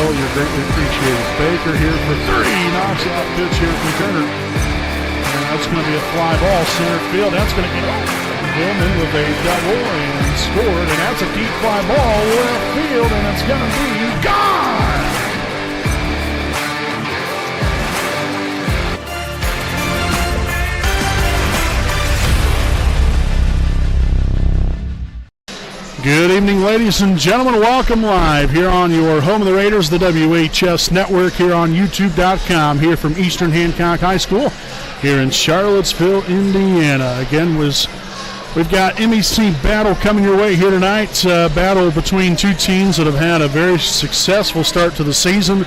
You're greatly appreciated. Baker here for 3. Knocks out pitch here from Turner. And that's going to be a fly ball center field. That's going to get over. Hillman with a double and scored. And that's a deep fly ball left field. And it's going to be gone. Good evening, ladies and gentlemen. Welcome live here on your home of the Raiders, the WHS Network, here on YouTube.com, here from Eastern Hancock High School here in Charlottesville, Indiana. Again, we've got MEC battle coming your way here tonight. Battle between two teams that have had a very successful start to the season,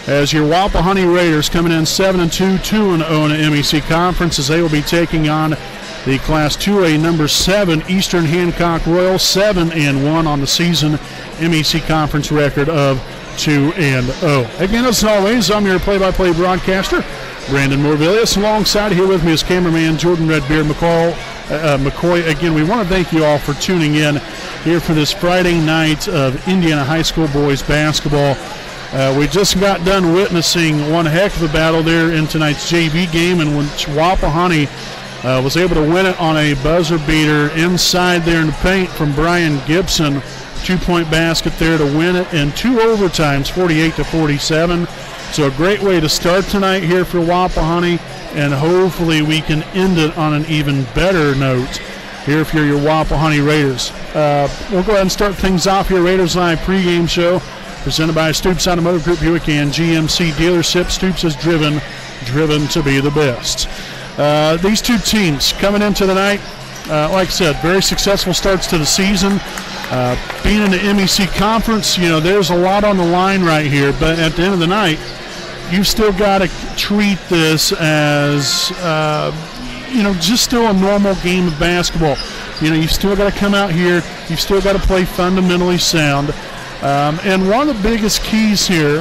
as your Wapahani Raiders coming in 7-2, 2-0 in the MEC Conference, as they will be taking on the Class 2A number 7 Eastern Hancock Royals, 7-1 on the season, MEC Conference record of 2-0. Again, as always, I'm your play-by-play broadcaster, Brandon Morvillius. Alongside here with me is cameraman Jordan Redbeard McCoy. Again, we want to thank you all for tuning in here for this Friday night of Indiana High School boys basketball. We just got done witnessing one heck of a battle there in tonight's JV game, in which Wapahani was able to win it on a buzzer beater inside there in the paint from Brian Gibson. 2-point basket there to win it in 2 overtimes, 48-47. So a great way to start tonight here for Wapahani, and hopefully we can end it on an even better note here if you're your Wapahani Raiders. We'll go ahead and start things off here. Raiders Live pregame show presented by Stoops Automotive Group, Buick and GMC dealership. Stoops is driven to be the best. These two teams coming into the night, like I said, very successful starts to the season. Being in the MEC Conference, there's a lot on the line right here, but at the end of the night, you've still got to treat this as, just still a normal game of basketball. You've still got to come out here, you've still got to play fundamentally sound. And one of the biggest keys here,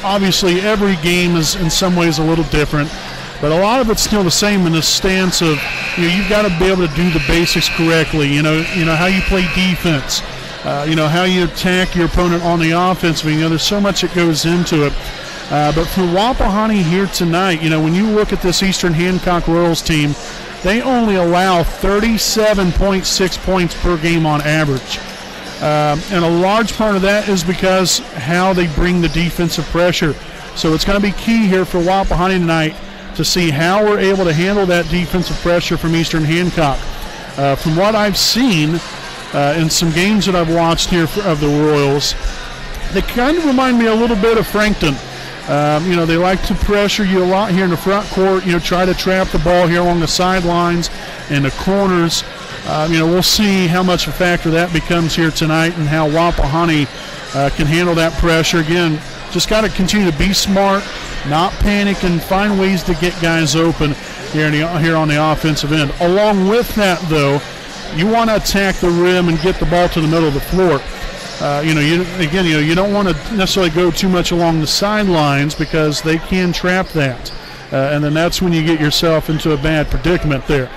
obviously every game is in some ways a little different, but a lot of it's still the same in the stance of, you've got to be able to do the basics correctly. How you play defense, how you attack your opponent on the offense. There's so much that goes into it. But for Wapahani here tonight, when you look at this Eastern Hancock Royals team, they only allow 37.6 points per game on average. And a large part of that is because how they bring the defensive pressure. So it's going to be key here for Wapahani tonight to see how we're able to handle that defensive pressure from Eastern Hancock. From what I've seen in some games that I've watched here of the Royals, they kind of remind me a little bit of Frankton. They like to pressure you a lot here in the front court, try to trap the ball here along the sidelines and the corners. We'll see how much a factor that becomes here tonight and how Wapahani can handle that pressure. Again, just got to continue to be smart, not panic, and find ways to get guys open here on the offensive end. Along with that, though, you want to attack the rim and get the ball to the middle of the floor. You don't want to necessarily go too much along the sidelines because they can trap that. And then that's when you get yourself into a bad predicament there.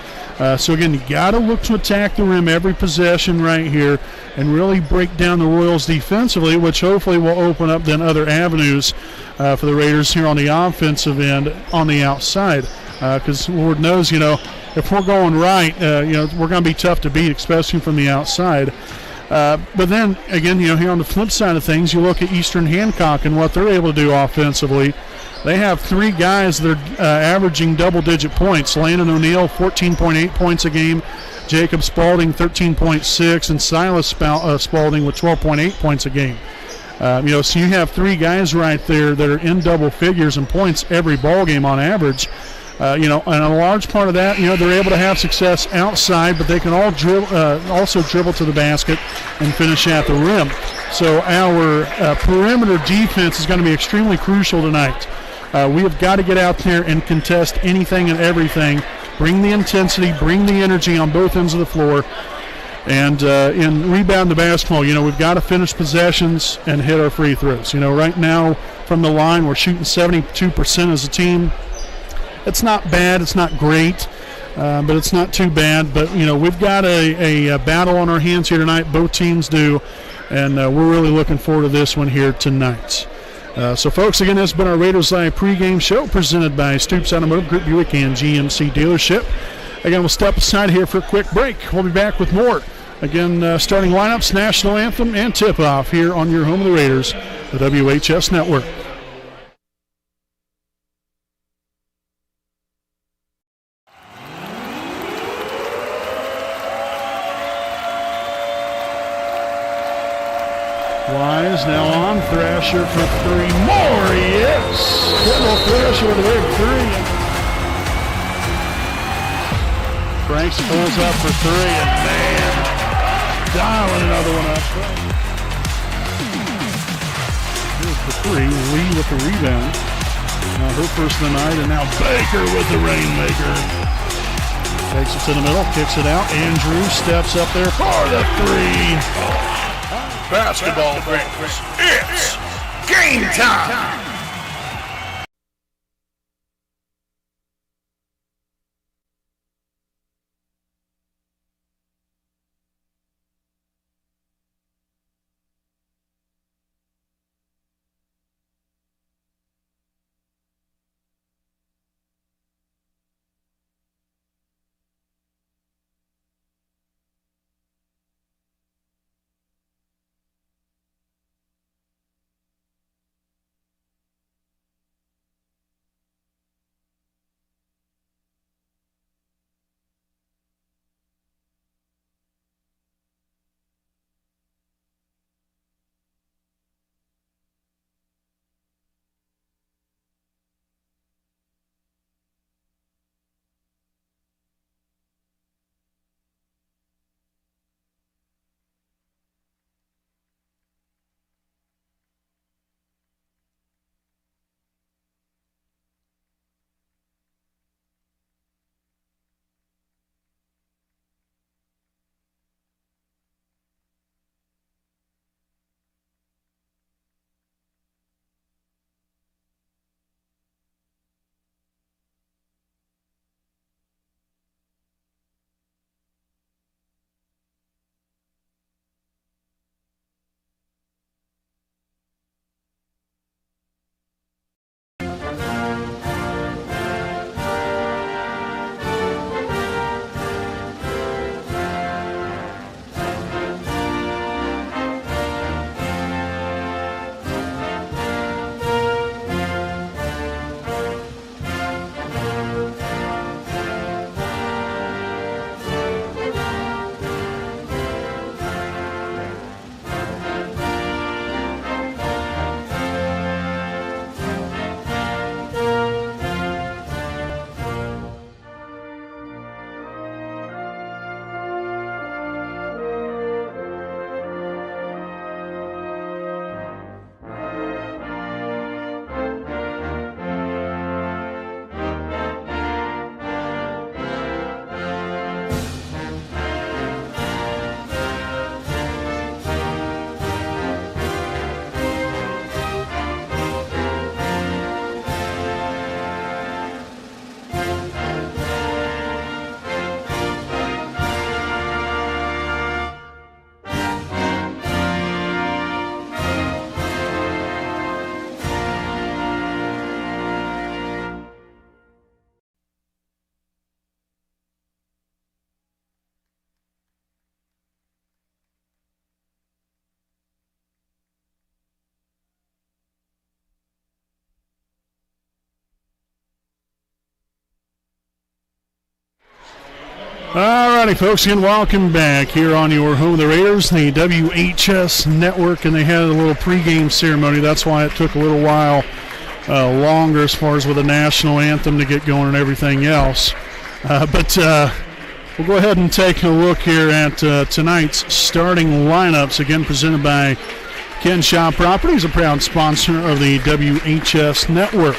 So again, you got to look to attack the rim every possession right here and really break down the Royals defensively, which hopefully will open up then other avenues for the Raiders here on the offensive end on the outside. Because Lord knows, if we're going right, we're going to be tough to beat, especially from the outside. But then, again, here on the flip side of things, you look at Eastern Hancock and what they're able to do offensively. They have 3 guys that are averaging double-digit points. Landon O'Neill, 14.8 points a game. Jacob Spalding, 13.6. And Silas Spalding with 12.8 points a game. So you have 3 guys right there that are in double figures in points every ball game on average. And a large part of that, they're able to have success outside, but they can also dribble to the basket and finish at the rim. So our perimeter defense is going to be extremely crucial tonight. We have got to get out there and contest anything and everything. Bring the intensity, bring the energy on both ends of the floor. And in rebound the basketball, we've got to finish possessions and hit our free throws. Right now from the line, we're shooting 72% as a team. It's not bad. It's not great, but it's not too bad. But, we've got a battle on our hands here tonight. Both teams do. and we're really looking forward to this one here tonight. So, folks, again, this has been our Raiders Live pregame show presented by Stoops Automotive Group Buick and GMC Dealership. Again, we'll step aside here for a quick break. We'll be back with more. Again, starting lineups, national anthem, and tip-off here on your home of the Raiders, the WHS Network. Wise now on. Thrasher for three more. Yes! Kendall Thrasher with a big three. Franks pulls up for three, and man, dialing another one up. Here's the three. Lee with the rebound. Now her first of the night, and now Baker with the rainmaker. Takes it to the middle, kicks it out. Andrew steps up there for the three. Basketball fans, it's game time! All righty, folks, again, welcome back here on your home of the Raiders, the WHS Network, and they had a little pregame ceremony. That's why it took a little while longer as far as with the national anthem to get going and everything else. But we'll go ahead and take a look here at tonight's starting lineups, again presented by Ken Shaw Properties, a proud sponsor of the WHS Network.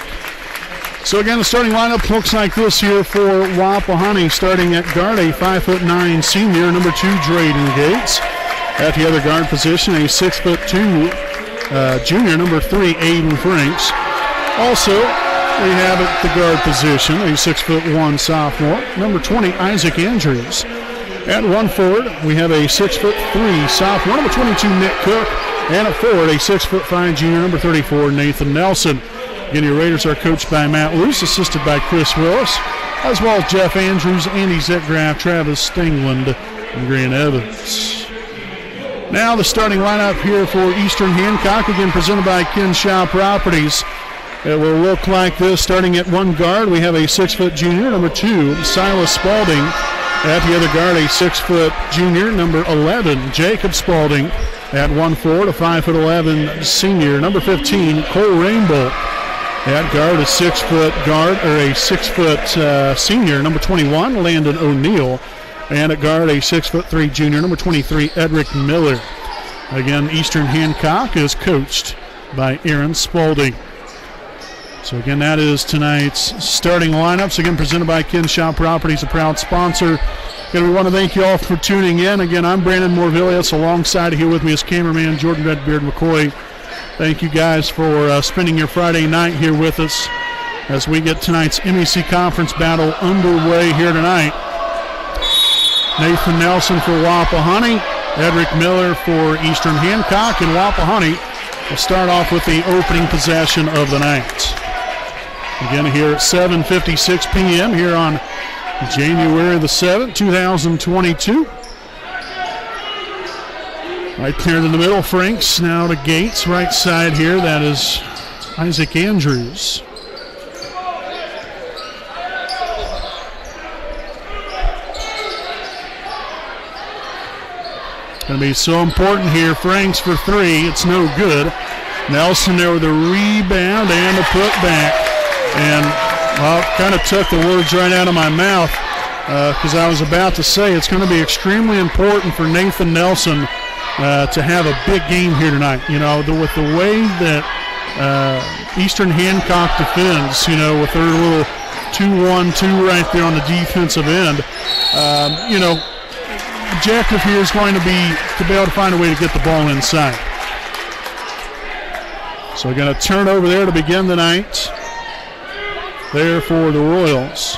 So again, the starting lineup looks like this here for Wapahani. Starting at guard, a 5'9" senior, number 2, Drayden Gates. At the other guard position, a 6'2" junior, number 3, Aiden Franks. Also, we have at the guard position a 6'1" sophomore, number 20, Isaac Andrews. At 1 forward, we have a 6'3" sophomore, number 22, Nick Cook. And at forward, a 6'5" junior, number 34, Nathan Nelson. Again, your Raiders are coached by Matt Luce, assisted by Chris Willis, as well as Jeff Andrews, Andy Zetgraff, Travis Stingland, and Grant Evans. Now the starting lineup here for Eastern Hancock, again presented by Kinshaw Properties. It will look like this. Starting at one guard, we have a 6' junior, number 2, Silas Spalding. At the other guard, a 6' junior, number 11, Jacob Spalding. At 1 forward, a 5'11" senior, number 15, Cole Rainbow. At guard, a 6' guard, or a 6' senior, number 21, Landon O'Neill. And at guard, a 6'3" junior, number 23, Edric Miller. Again, Eastern Hancock is coached by Aaron Spalding. So again, that is tonight's starting lineups. Again, presented by Kinshaw Properties, a proud sponsor. Again, we want to thank you all for tuning in. Again, I'm Brandon Morvillius. Alongside here with me is cameraman Jordan Redbeard McCoy. Thank you guys for spending your Friday night here with us as we get tonight's MEC Conference battle underway here tonight. Nathan Nelson for Wapahani, Edric Miller for Eastern Hancock, and Wapahani will start off with the opening possession of the night. Again, here at 7:56 p.m. here on January the 7th, 2022. Right there in the middle, Franks now to Gates, right side here. That is Isaac Andrews. Going to be so important here. Franks for 3. It's no good. Nelson there with a rebound and a putback. And, well, kind of took the words right out of my mouth because I was about to say it's going to be extremely important for Nathan Nelson to have a big game here tonight. You know, with the way that Eastern Hancock defends, you know, with their little 2-1-2 right there on the defensive end, you know, objective here is going to be able to find a way to get the ball inside. So we're going to turn over there to begin the night. There for the Royals.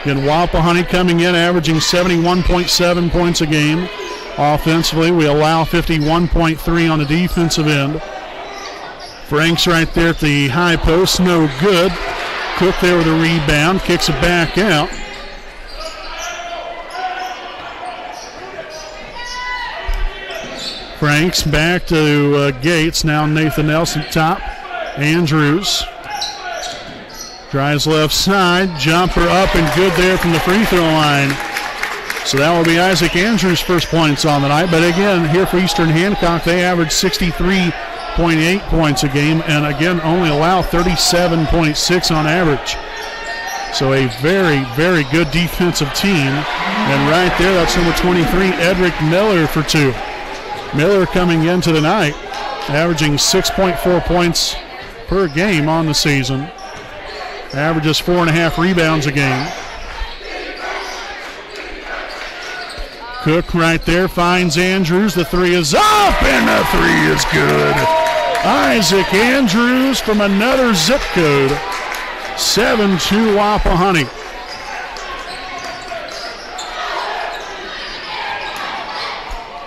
Again, Wapahani coming in, averaging 71.7 points a game. Offensively, we allow 51.3 on the defensive end. Franks right there at the high post, no good. Cook there with a rebound, kicks it back out. Franks back to Gates. Now Nathan Nelson top. Andrews drives left side. Jumper up and good there from the free throw line. So that will be Isaac Andrews' first points on the night. But again, here for Eastern Hancock, they average 63.8 points a game and again only allow 37.6 on average. So a very, very good defensive team. And right there, that's number 23, Edric Miller for 2. Miller coming into the night, averaging 6.4 points per game on the season. Averages 4.5 rebounds a game. Cook right there finds Andrews. The 3 is up, and the 3 is good. Isaac Andrews from another zip code. 7-2 Wapahani.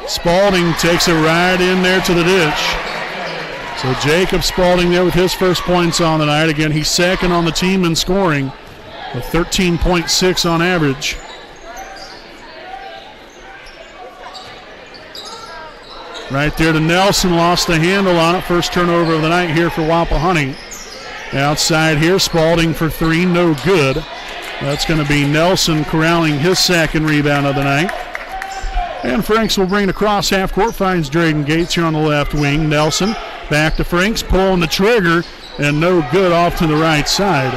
Spalding takes it right in there to the ditch. So Jacob Spalding there with his first points on the night. Again, he's second on the team in scoring with 13.6 on average. Right there to Nelson, lost the handle on it. First turnover of the night here for Wapahani. Outside here, Spalding for 3, no good. That's going to be Nelson corralling his second rebound of the night. And Franks will bring it across half court, finds Drayden Gates here on the left wing. Nelson back to Franks, pulling the trigger, and no good off to the right side.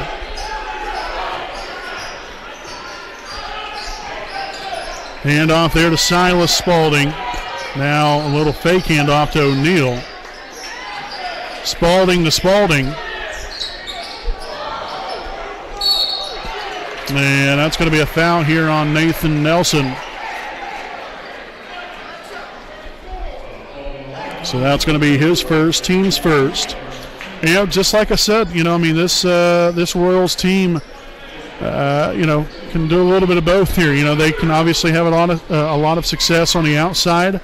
Handoff there to Silas Spalding. Now a little fake handoff to O'Neill. Spalding to Spalding. And that's going to be a foul here on Nathan Nelson. So that's going to be his first, team's first. Just like I said, this Royals team, can do a little bit of both here. They can obviously have a lot of success on the outside,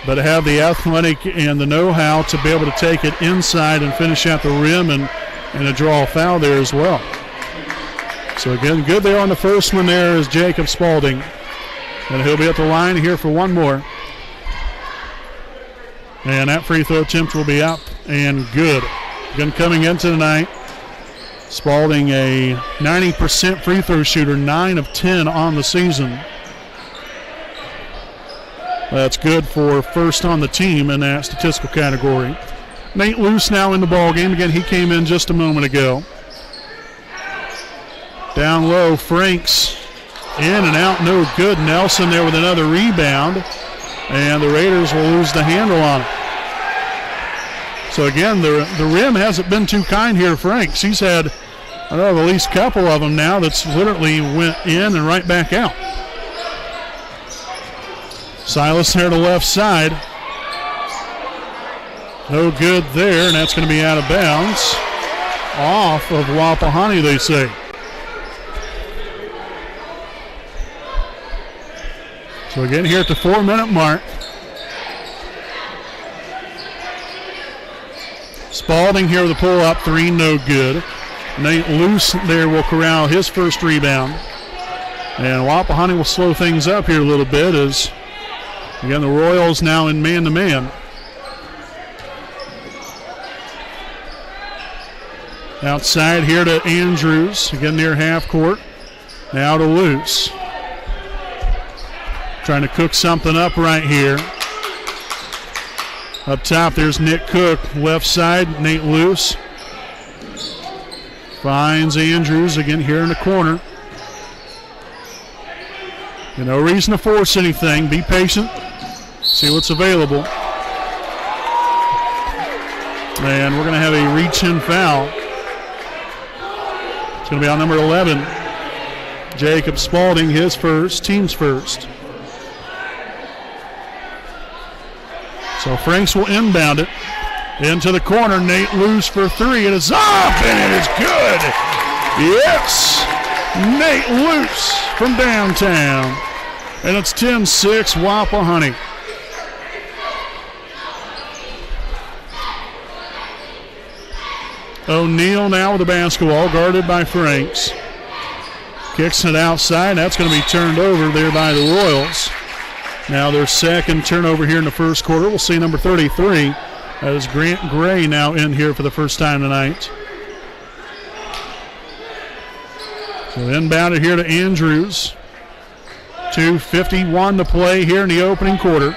but have the athletic and the know-how to be able to take it inside and finish at the rim and draw a foul there as well. So again, good there on the first one there is Jacob Spaulding. And he'll be at the line here for one more. And that free throw attempt will be up and good. Again, coming into tonight, Spaulding a 90% free throw shooter, 9 of 10 on the season. That's good for first on the team in that statistical category. Nate Luce now in the ball game. Again, he came in just a moment ago. Down low, Franks in and out, no good. Nelson there with another rebound, and the Raiders will lose the handle on it. So again, the rim hasn't been too kind here to Franks. He's had, at least a couple of them now that's literally went in and right back out. Silas there to the left side. No good there, and that's going to be out of bounds. Off of Wapahani, they say. So again, here at the 4-minute mark, Spaulding here with a pull-up three, no good. Nate Luce there will corral his first rebound. And Wapahani will slow things up here a little bit as, again, the Royals now in man-to-man. Outside here to Andrews, again near half court. Now to Luce. Trying to cook something up right here. Up top, there's Nick Cook. Left side, Nate Luce. Finds Andrews again here in the corner. No reason to force anything. Be patient. See what's available. And we're going to have a reach-in foul. It's going to be on number 11. Jacob Spaulding, his first, team's first. So Franks will inbound it. Into the corner, Nate Luce for three. It is up, and it is good. Yes, Nate Luce from downtown. And it's 10-6, Wapahani. O'Neal now with the basketball, guarded by Franks. Kicks it outside. That's going to be turned over there by the Royals. Now their second turnover here in the first quarter. We'll see number 33. That is Grant Gray now in here for the first time tonight. So inbounded here to Andrews. 2:51 to play here in the opening quarter.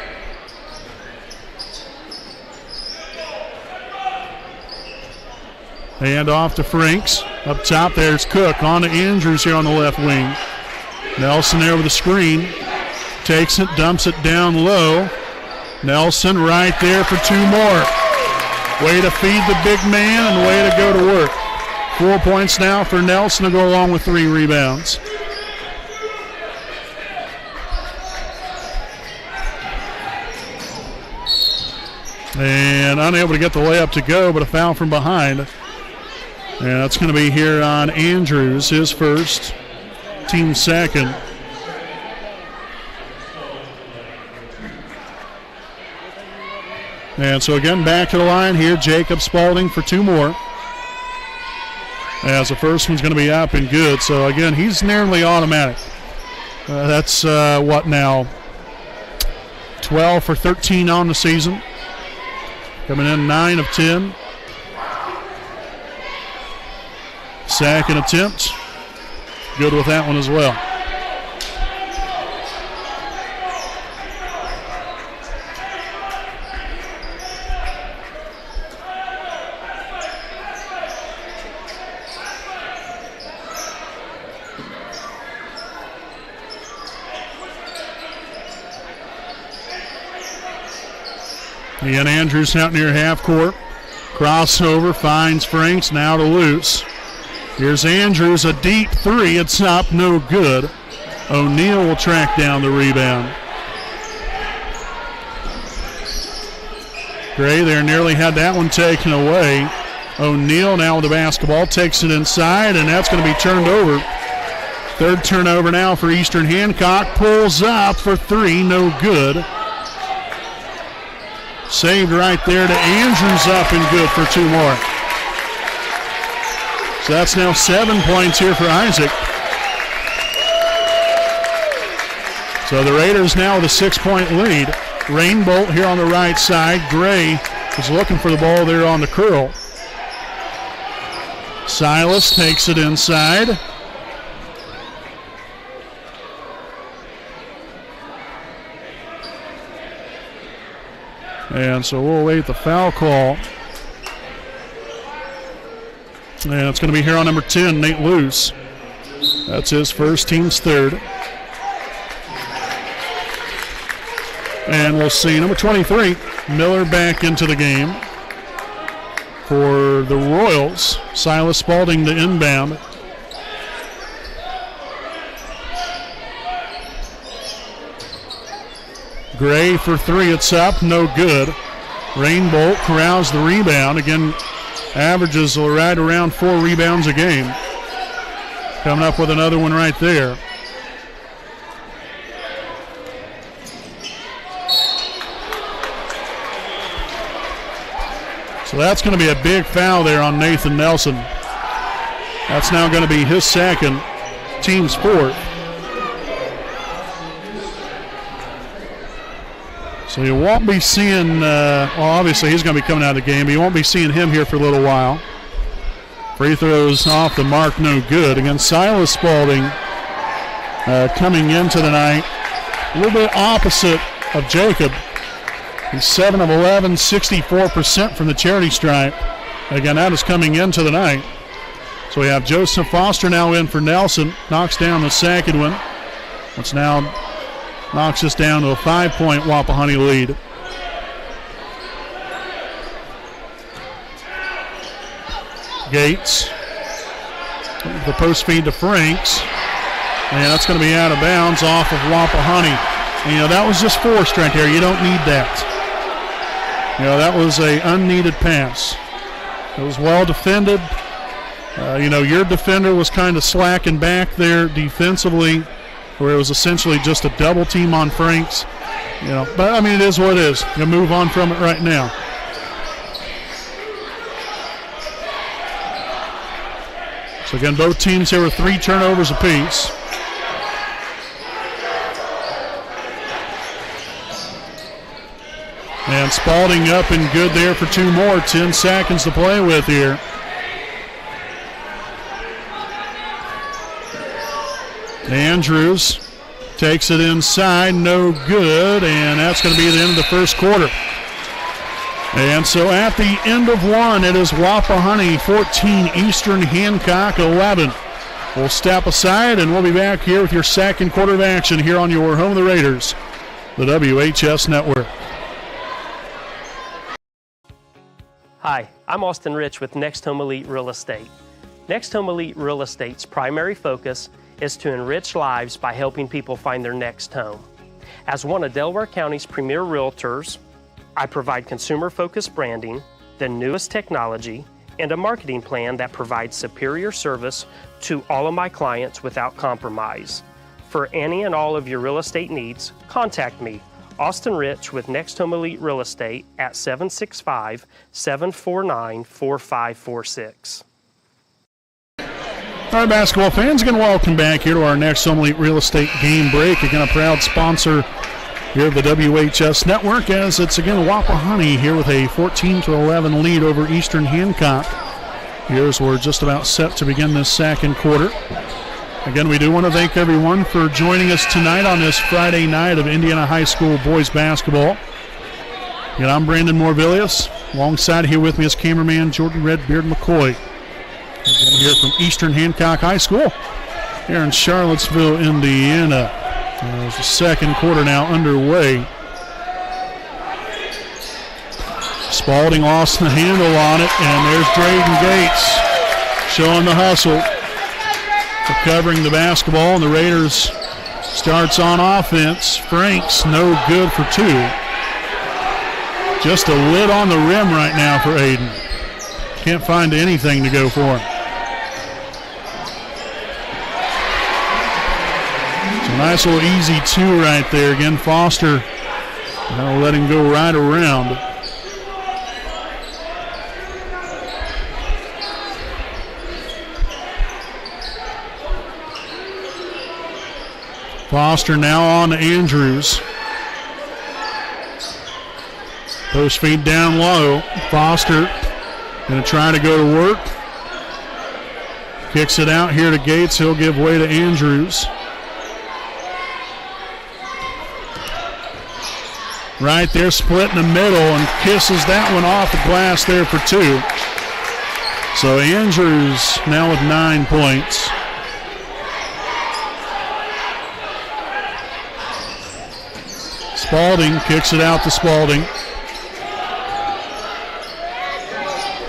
Hand off to Franks. Up top, there's Cook. On to Andrews here on the left wing. Nelson there with the screen. Takes it, dumps it down low. Nelson right there for two more. Way to feed the big man and way to go to work. 4 points now for Nelson to go along with 3 rebounds. And unable to get the layup to go, but a foul from behind. And that's going to be here on Andrews, his first, team second. And so again, back to the line here, Jacob Spaulding for 2 more. As the first one's going to be up and good. So again, he's nearly automatic. That's what now? 12 for 13 on the season. Coming in 9 of 10. Second attempt. Good with that one as well. Ian Andrews out near half court. Crossover, finds Franks, now to Luce. Here's Andrews, a deep three. It's up, no good. O'Neal will track down the rebound. Gray there nearly had that one taken away. O'Neal now with the basketball, takes it inside, and that's going to be turned over. Third turnover now for Eastern Hancock. Pulls up for three, no good. Saved right there to Andrews, up and good for two more. So that's now 7 points here for Isaac. So the Raiders now with a 6-point lead. Rainbolt here on the right side. Gray is looking for the ball there on the curl. Silas takes it inside. And so we'll await the foul call. And it's going to be here on number 10, Nate Luce. That's his first, team's third. And we'll see number 23, Miller, back into the game for the Royals. Silas Spalding to inbound. Gray for three, it's up, no good. Rainbolt corrals the rebound. Again, averages right around 4 rebounds a game. Coming up with another one right there. So that's going to be a big foul there on Nathan Nelson. That's now going to be his second, team's fourth. So you won't be seeing, obviously he's going to be coming out of the game, but you won't be seeing him here for a little while. Free throws off the mark, no good. Again, Silas Spalding coming into the night a little bit opposite of Jacob. He's 7 of 11, 64% from the charity stripe. Again, that is coming into the night. So we have Joseph Foster now in for Nelson. Knocks down the second one. Which now knocks us down to a 5-point Wapahani lead. Gates. The post feed to Franks. And that's going to be out of bounds off of Wapahani. And, that was just forced right there. You don't need that. That was an unneeded pass. It was well defended. Your defender was kind of slacking back there defensively, where it was essentially just a double team on Franks. But it is what it is. You move on from it right now. So again, both teams here with 3 turnovers apiece. And Spalding up and good there for 2 more. 10 seconds to play with here. Andrews takes it inside, no good, and that's going to be the end of the first quarter. And so at the end of one, it is Wapahani 14, Eastern Hancock 11. We'll step aside and we'll be back here with your second quarter of action here on your home of the Raiders, the WHS Network. Hi, I'm Austin Rich with Next Home Elite Real Estate. Next Home Elite Real Estate's primary focus is to enrich lives by helping people find their next home. As one of Delaware County's premier realtors, I provide consumer-focused branding, the newest technology, and a marketing plan that provides superior service to all of my clients without compromise. For any and all of your real estate needs, contact me, Austin Rich with Next Home Elite Real Estate at 765-749-4546. All right, basketball fans, again, welcome back here to our Next Home Elite Real Estate game break. Again, a proud sponsor here of the WHS Network, as it's again Wapahani here with a 14-11 lead over Eastern Hancock. Here's we're just about set to begin this second quarter. Again, we do want to thank everyone for joining us tonight on this Friday night of Indiana High School boys basketball. Again, I'm Brandon Morvillius. Alongside here with me is cameraman Jordan Redbeard McCoy. Again, here from Eastern Hancock High School here in Charlottesville, Indiana. There's the second quarter now underway. Spalding lost the handle on it, and there's Drayden Gates showing the hustle, recovering the basketball, and the Raiders starts on offense. Franks no good for 2. Just a lid on the rim right now for Aiden. can't find anything to go for him. So nice little easy 2 right there. Again, Foster now let him go right around. Foster now on to Andrews. Post feed down low. Foster going to try to go to work. Kicks it out here to Gates. He'll give way to Andrews. Right there, split in the middle, and kisses that one off the glass there for 2. So Andrews now with 9 points. Spalding kicks it out to Spalding.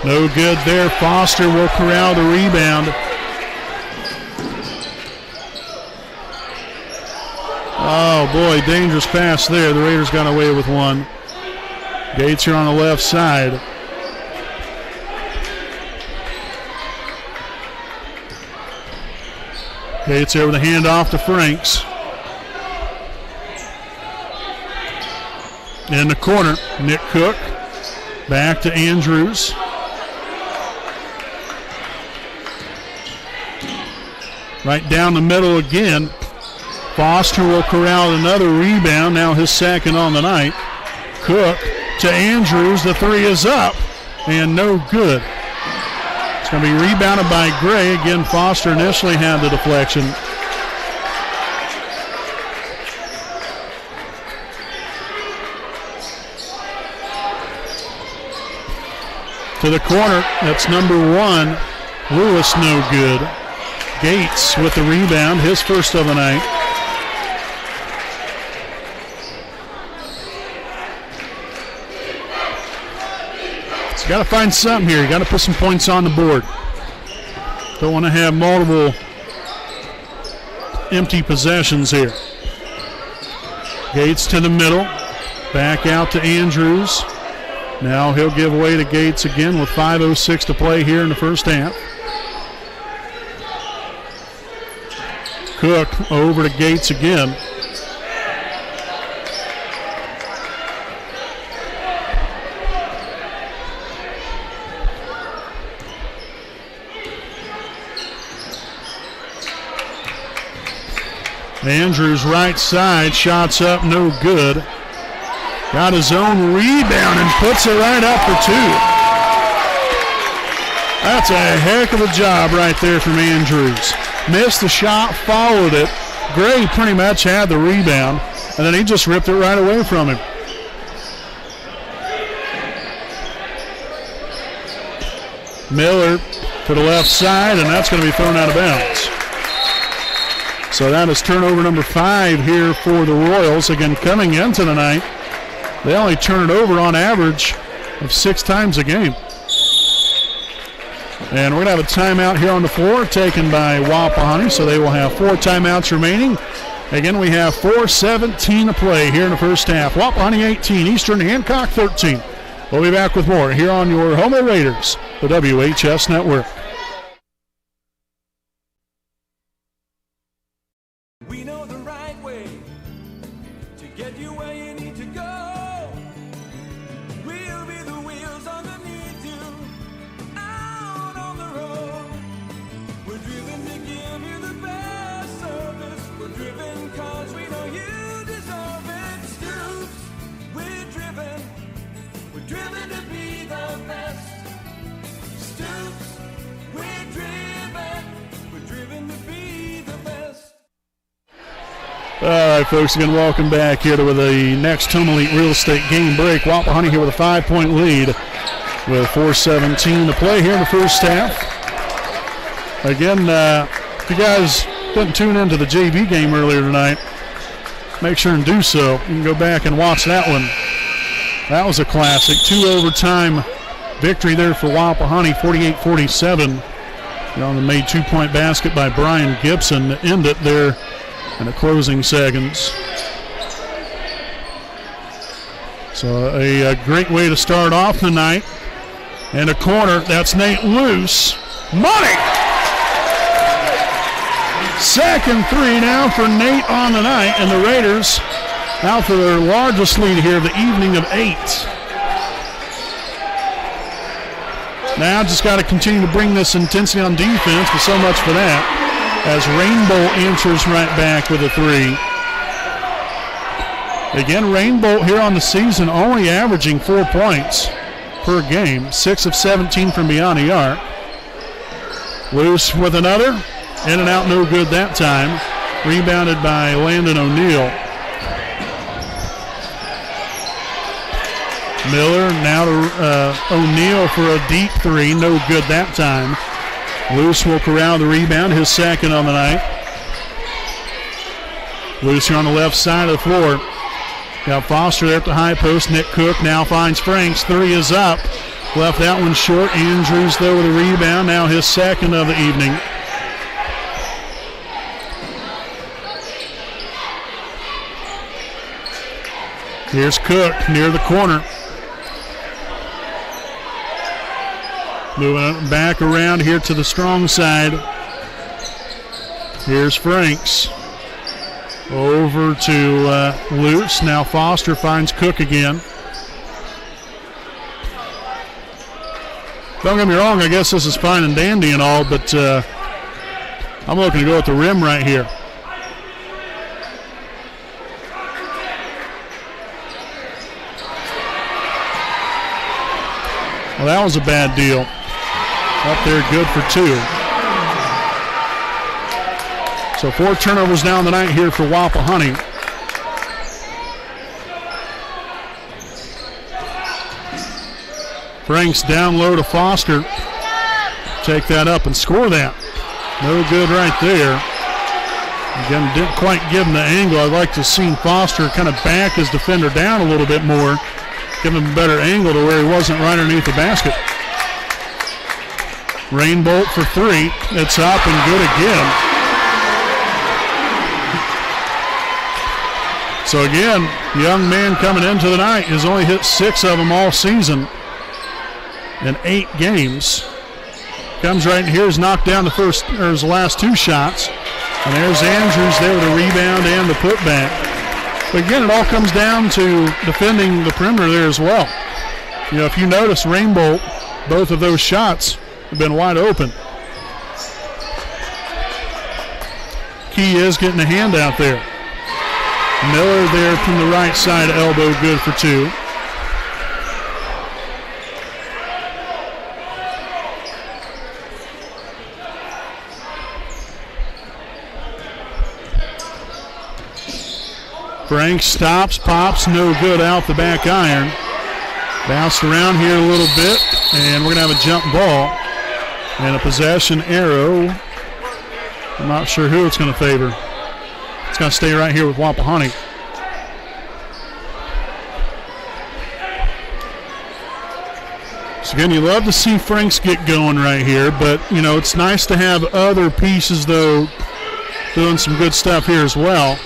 No good there. Foster will corral the rebound. Oh boy, dangerous pass there. The Raiders got away with one. Gates here on the left side. Gates over the handoff to Franks. In the corner, Nick Cook. Back to Andrews. Right down the middle again. Foster will corral another rebound, now his second on the night. Cook to Andrews, the 3 is up, and no good. It's going to be rebounded by Gray. Again, Foster initially had the deflection. To the corner, that's number 1. Lewis, no good. Gates with the rebound, his first of the night. So got to find something here. You got to put some points on the board. Don't want to have multiple empty possessions here. Gates to the middle. Back out to Andrews. Now he'll give way to Gates again with 5:06 to play here in the first half. Cook over to Gates again. Andrews right side, shots up, no good. Got his own rebound and puts it right up for 2. That's a heck of a job right there from Andrews. Missed the shot, followed it. Gray pretty much had the rebound, and then he just ripped it right away from him. Miller to the left side, and that's going to be thrown out of bounds. So that is turnover number 5 here for the Royals. Again, coming into the night, they only turn it over on average of 6 times a game. And we're going to have a timeout here on the floor taken by Wapahani, so they will have 4 timeouts remaining. Again, we have 4:17 to play here in the first half. Wapahani 18, Eastern Hancock 13. We'll be back with more here on your home of Raiders, the WHS Network. We know the right way to get you where you need to go. We'll be the wheels underneath you out on the road. We're driven to give you the best service. We're driven cause we know you deserve it. Stoops, we're driven to be the best. Stoops, we're driven to be the best. All right, folks, again, welcome back here to the next Home Elite Real Estate game break. Wapahani here with a 5-point lead with 4:17 to play here in the first half. Again, if you guys didn't tune into the JV game earlier tonight, make sure and do so. You can go back and watch that one. That was a classic. 2 overtime victory there for Wapahani, 48-47. On the made 2-point basket by Brian Gibson to end it there in the closing seconds. So a great way to start off the night. In the corner, that's Nate loose. Money! Second three now for Nate on the night, and the Raiders out for their largest lead here of the evening of 8. Now just got to continue to bring this intensity on defense, but so much for that, as Rainbow answers right back with a 3. Again, Rainbow here on the season only averaging 4 points per game, 6 of 17 from beyond the arc. Loose with another, in and out, no good that time. Rebounded by Landon O'Neal. Miller now to O'Neal for a deep 3, no good that time. Luce will corral the rebound, his second on the night. Luce here on the left side of the floor. Got Foster there at the high post. Nick Cook now finds Franks. 3 is up. Left that one short. Andrews though with a rebound, now his second of the evening. Here's Cook near the corner. Moving back around here to the strong side. Here's Franks. Over to Luce. Now Foster finds Cook again. Don't get me wrong, I guess this is fine and dandy and all, but I'm looking to go at the rim right here. Well, that was a bad deal. Up there, good for 2. So 4 turnovers down the night here for Wapahani. Franks down low to Foster. Take that up and score that. No good right there. Again, didn't quite give him the angle. I'd like to see Foster kind of back his defender down a little bit more. Give him a better angle to where he wasn't right underneath the basket. Rainbolt for 3. It's up and good again. So again, young man coming into the night has only hit 6 of them all season in 8 games. Comes right in here, has knocked down his last 2 shots. And there's Andrews there with a rebound and the putback. But again, it all comes down to defending the perimeter there as well. You know, if you notice, Rainbow, both of those shots have been wide open. Key is getting a hand out there. Miller there from the right side, elbow good for 2. Frank stops, pops, no good out the back iron. Bounced around here a little bit, and we're going to have a jump ball and a possession arrow. I'm not sure who it's going to favor. It's going to stay right here with Wapahani. So again, you love to see Franks get going right here, but you know it's nice to have other pieces though doing some good stuff here as well.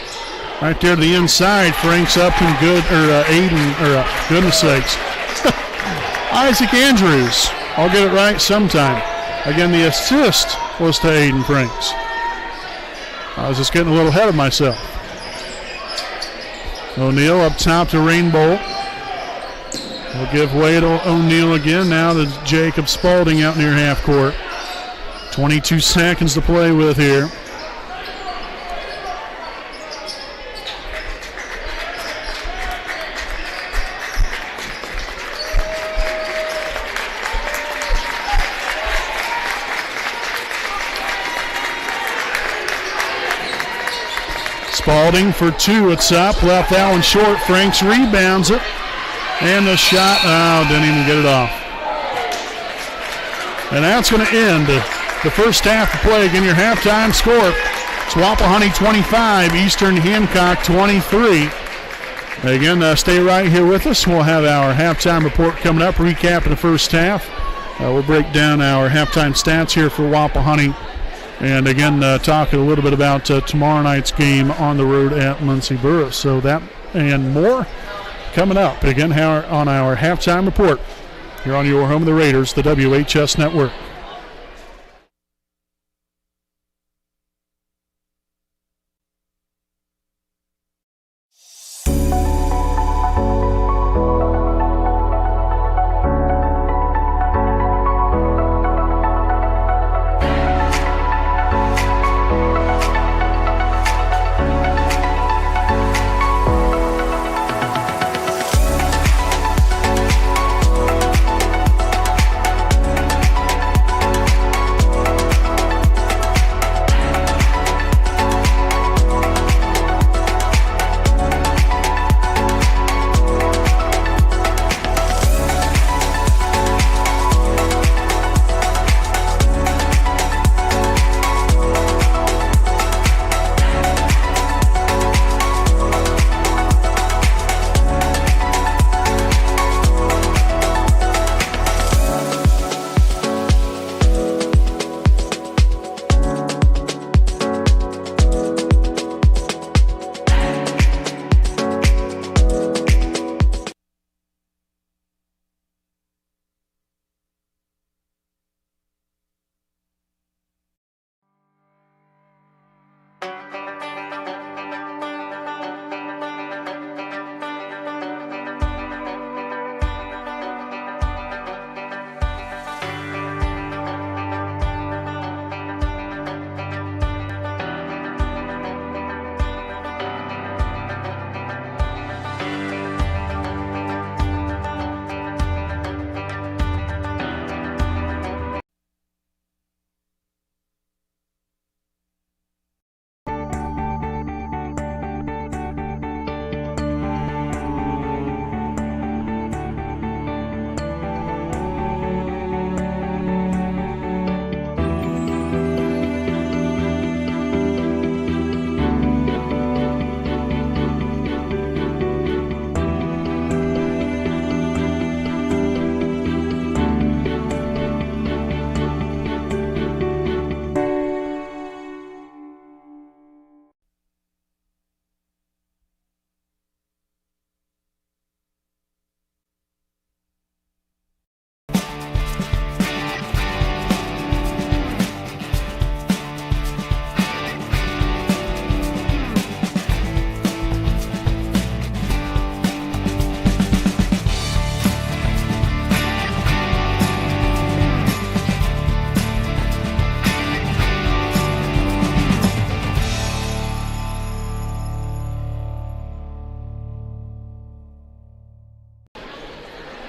Right there to the inside, Frank's up and good, goodness sakes. Isaac Andrews. I'll get it right sometime. Again, the assist was to Aiden Franks. I was just getting a little ahead of myself. O'Neal up top to Rainbow. We'll give way to O'Neal again. Now to Jacob Spalding out near half court. 22 seconds to play with here. Spalding for 2, it's up, left that one short. Franks rebounds it, and the shot, didn't even get it off. And that's going to end the first half of play. Again, your halftime score, it's Wapahani 25, Eastern Hancock 23. Again, stay right here with us. We'll have our halftime report coming up, recapping the first half. We'll break down our halftime stats here for Wapahani. And again, talking a little bit about tomorrow night's game on the road at Muncie Burris. So that and more coming up. Again, on our halftime report here on your home of the Raiders, the WHS Network.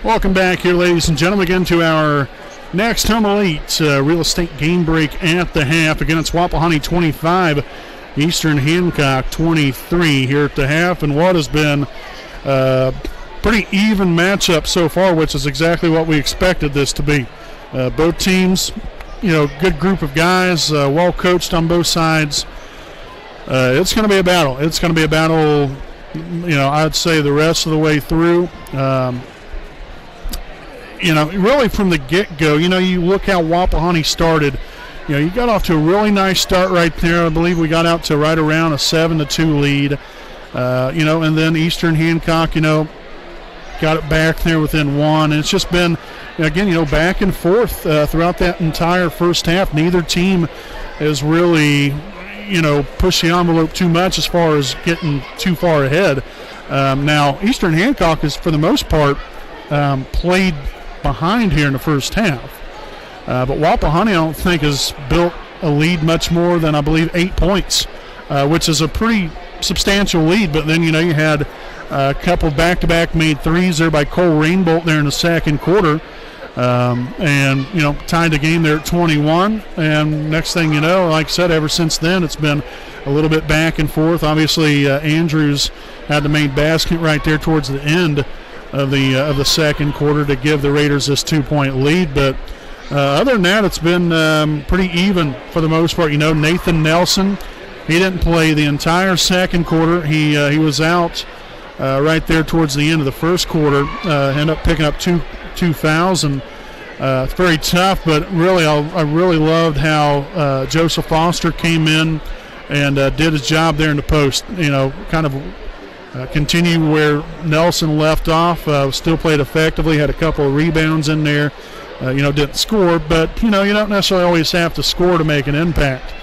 Welcome back here, ladies and gentlemen, again to our next Home Elite real estate game break at the half. Again, it's Wapahani 25, Eastern Hancock 23 here at the half, and what has been pretty even matchup so far, which is exactly what we expected this to be. Both teams, good group of guys, well coached on both sides. It's going to be a battle. It's going to be a battle, I'd say the rest of the way through. Really from the get-go, you look how Wapahani started. You got off to a really nice start right there. I believe we got out to right around a 7-2 lead. And then Eastern Hancock, got it back there within one. And it's just been, again, back and forth throughout that entire first half. Neither team is really, pushed the envelope too much as far as getting too far ahead. Now, Eastern Hancock is, for the most part, played behind here in the first half. But Wapahani, I don't think, has built a lead much more than, I believe, 8 points, which is a pretty substantial lead. But then, you had a couple back-to-back made threes there by Cole Rainbolt there in the second quarter. And, tied the game there at 21. And next thing you know, like I said, ever since then, it's been a little bit back and forth. Obviously, Andrews had the main basket right there towards the end of the second quarter to give the Raiders this 2-point lead. But other than that, it's been pretty even for the most part. Nathan Nelson, he didn't play the entire second quarter. He was out right there towards the end of the first quarter. Ended up picking up two fouls, and it's very tough. But really, I really loved how Joseph Foster came in and did his job there in the post. Kind of continue where Nelson left off. Still played effectively, had a couple of rebounds in there. Didn't score, but, you don't necessarily always have to score to make an impact.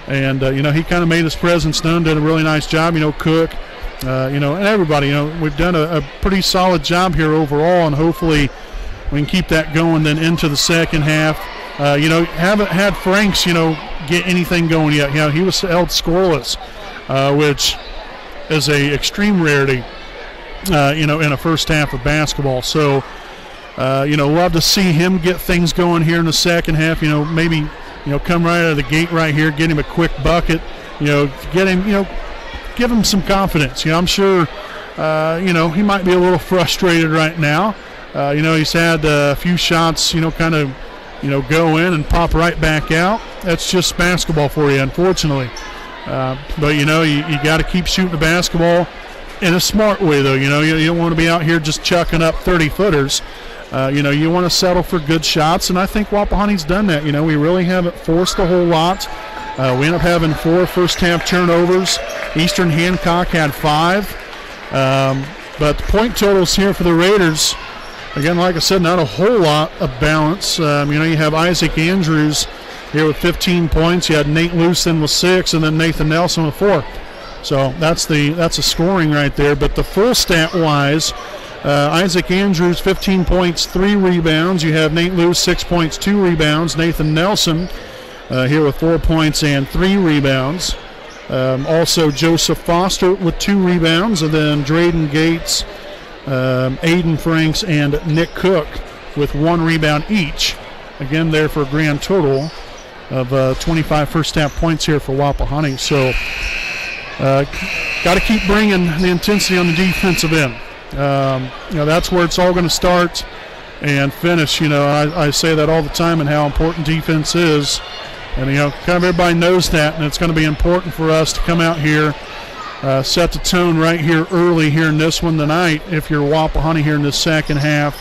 And, he kind of made his presence known, did a really nice job. Cook, and everybody, we've done a pretty solid job here overall, and hopefully we can keep that going then into the second half. Haven't had Franks, get anything going yet. He was held scoreless, which is a extreme rarity, in a first half of basketball. So, love to see him get things going here in the second half. Maybe, come right out of the gate right here, get him a quick bucket, get him, give him some confidence. I'm sure, he might be a little frustrated right now. He's had a few shots, kind of, go in and pop right back out. That's just basketball for you, unfortunately. But, you got to keep shooting the basketball in a smart way, though. You don't want to be out here just chucking up 30-footers. You want to settle for good shots, and I think Wapahani's done that. We really haven't forced a whole lot. We end up having 4 first-half turnovers. Eastern Hancock had 5. But the point totals here for the Raiders, again, like I said, not a whole lot of balance. You have Isaac Andrews here with 15 points. You had Nate Lucen with 6, and then Nathan Nelson with 4. So that's a scoring right there. But the full stat-wise, Isaac Andrews, 15 points, 3 rebounds. You have Nate Luce, 6 points, 2 rebounds. Nathan Nelson here with 4 points and 3 rebounds. Also Joseph Foster with 2 rebounds, and then Drayden Gates, Aiden Franks, and Nick Cook with 1 rebound each. Again, there for a grand total of 25 first-half points here for Wapahani. So got to keep bringing the intensity on the defensive end. That's where it's all going to start and finish. I say that all the time and how important defense is. And, kind of everybody knows that, and it's going to be important for us to come out here, set the tone right here early here in this one tonight if you're Wapahani here in this second half.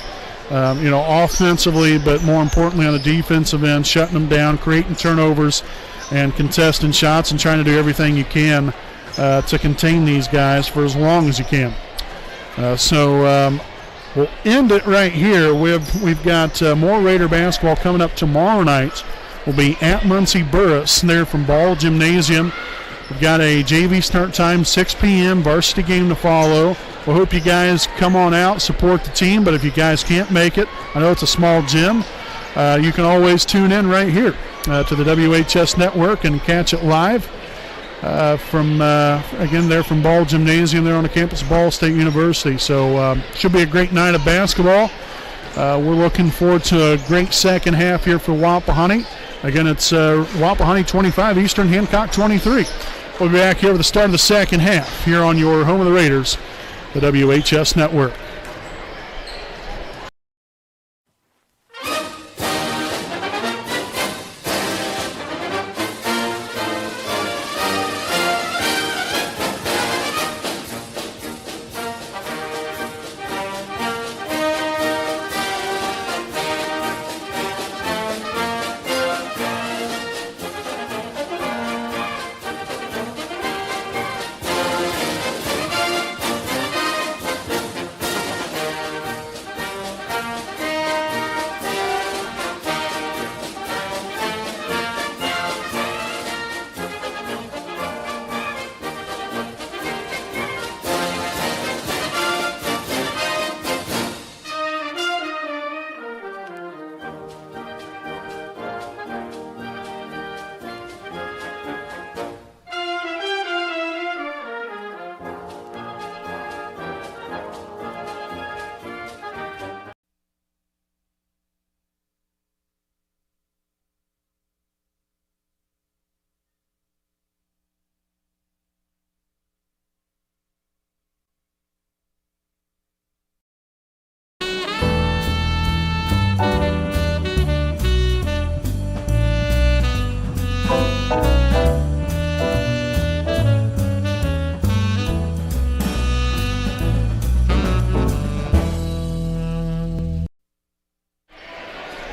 Offensively, but more importantly on the defensive end, shutting them down, creating turnovers, and contesting shots and trying to do everything you can to contain these guys for as long as you can. So we'll end it right here. We've got more Raider basketball coming up tomorrow night. We'll be at Muncie Burris there from Ball Gymnasium. We've got a JV start time, 6 p.m., varsity game to follow. We hope you guys come on out, support the team, but if you guys can't make it, I know it's a small gym, you can always tune in right here to the WHS Network and catch it live from Ball Gymnasium there on the campus of Ball State University. So should be a great night of basketball. We're looking forward to a great second half here for Wapahani. Again, it's Wapahani 25, Eastern Hancock 23. We'll be back here with the start of the second half here on your home of the Raiders, the WHS Network.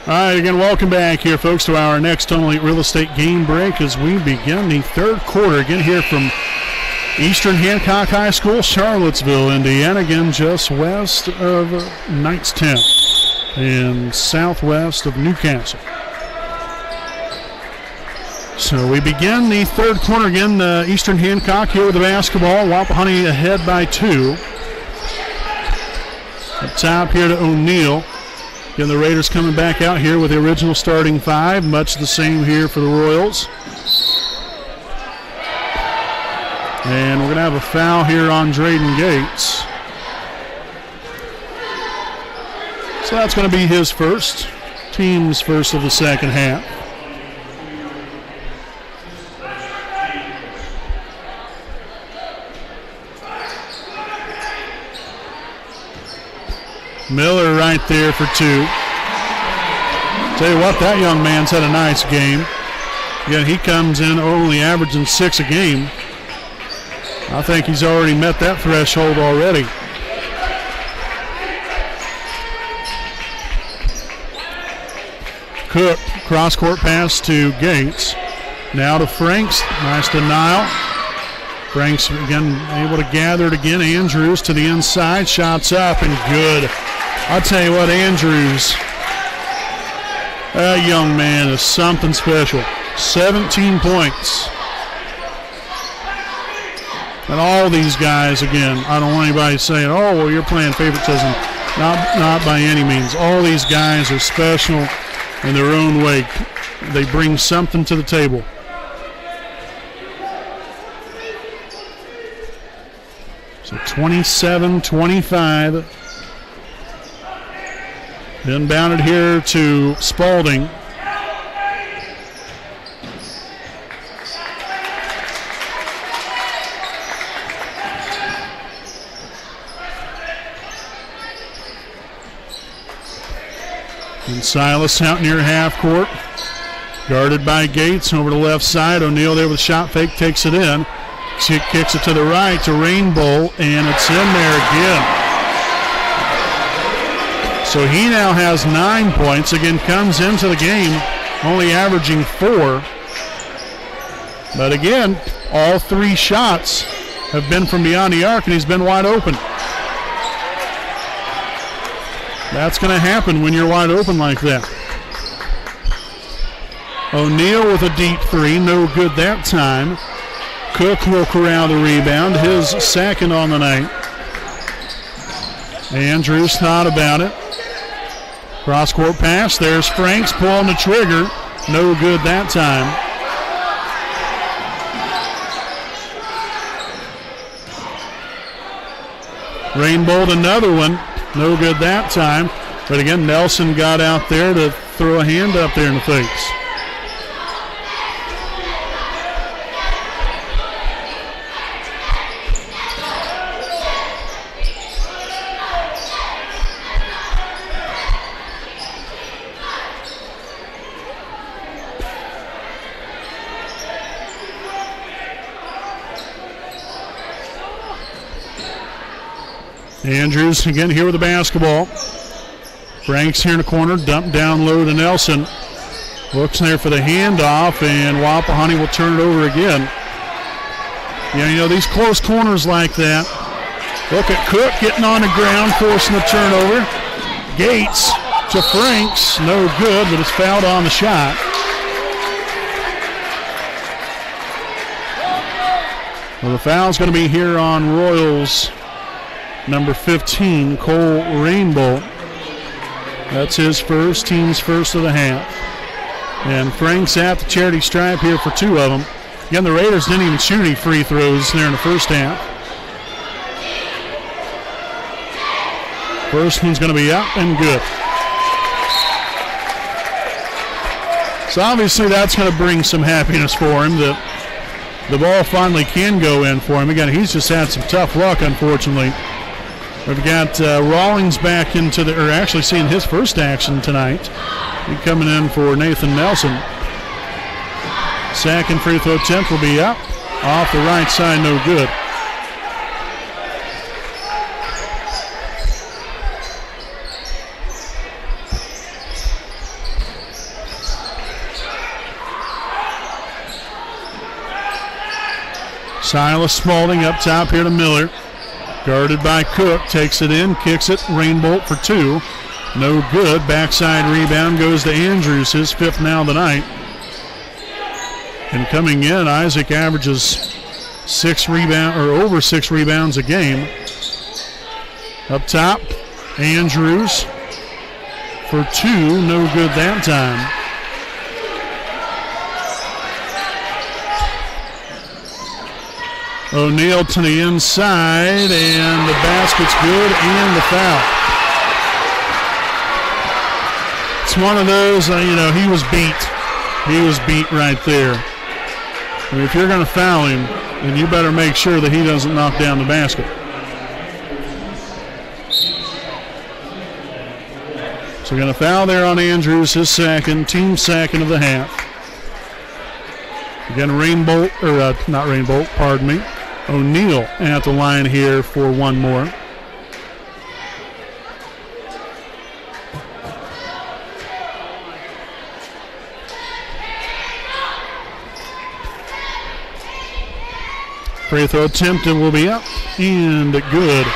All right, again, welcome back here, folks, to our next Home Elite Real Estate game break as we begin the third quarter. Again, here from Eastern Hancock High School, Charlottesville, Indiana, again just west of Knightstown and southwest of Newcastle. So we begin the third quarter again. Eastern Hancock here with the basketball. Wapahani ahead by 2. Up top here to O'Neal. Again, the Raiders coming back out here with the original starting 5. Much the same here for the Royals. And we're going to have a foul here on Drayden Gates. So that's going to be his first. Team's first of the second half. Miller right there for 2. Tell you what, that young man's had a nice game. Again, he comes in only averaging 6 a game. I think he's already met that threshold already. Cook, cross-court pass to Gates. Now to Franks. Nice denial. Franks again able to gather it again. Andrews to the inside. Shots up and good. I'll tell you what, Andrews, that young man is something special. 17 points. And all these guys, again, I don't want anybody saying, oh, well, you're playing favoritism. Not by any means. All these guys are special in their own way. They bring something to the table. So 27-25. Inbounded here to Spalding. And Silas out near half court. Guarded by Gates over the left side. O'Neal there with a shot fake, takes it in. She kicks it to the right to Rainbow, and it's in there again. So he now has 9 points. Again, comes into the game only averaging 4. But again, all 3 shots have been from beyond the arc, and he's been wide open. That's going to happen when you're wide open like that. O'Neal with a deep 3, no good that time. Cook will corral the rebound, his second on the night. Andrews thought about it. Cross-court pass, there's Franks pulling the trigger. No good that time. Rainbow another one. No good that time. But again, Nelson got out there to throw a hand up there in the face. Andrews again here with the basketball. Franks here in the corner, dumped down low to Nelson. Looks there for the handoff, and Wapahani will turn it over again. Yeah, you know, these close corners like that. Look at Cook getting on the ground, forcing the turnover. Gates to Franks, no good, but it's fouled on the shot. Well, the foul's going to be here on Royals. Number 15, Cole Rainbow. That's his first, team's first of the half. And Franks at the charity stripe here for 2 of them. Again, the Raiders didn't even shoot any free throws there in the first half. First one's going to be up and good. So obviously that's going to bring some happiness for him that the ball finally can go in for him. Again, he's just had some tough luck, unfortunately. We've got Rawlings back into the, or actually seeing his first action tonight. He coming in for Nathan Nelson. Second free throw attempt will be up. Off the right side, no good. Silas Spalding up top here to Miller. Guarded by Cook, takes it in, kicks it, Rainbolt for two. No good. Backside rebound goes to Andrews, his fifth now of the night. And coming in, Isaac averages over 6 rebounds a game. Up top, Andrews for two, no good that time. O'Neal to the inside, and the basket's good, and the foul. It's one of those, he was beat. He was beat right there. I mean, if you're going to foul him, then you better make sure that he doesn't knock down the basket. So going to foul there on Andrews, his second, team second of the half. Again, O'Neal at the line here for one more. Free throw attempted will be up and good.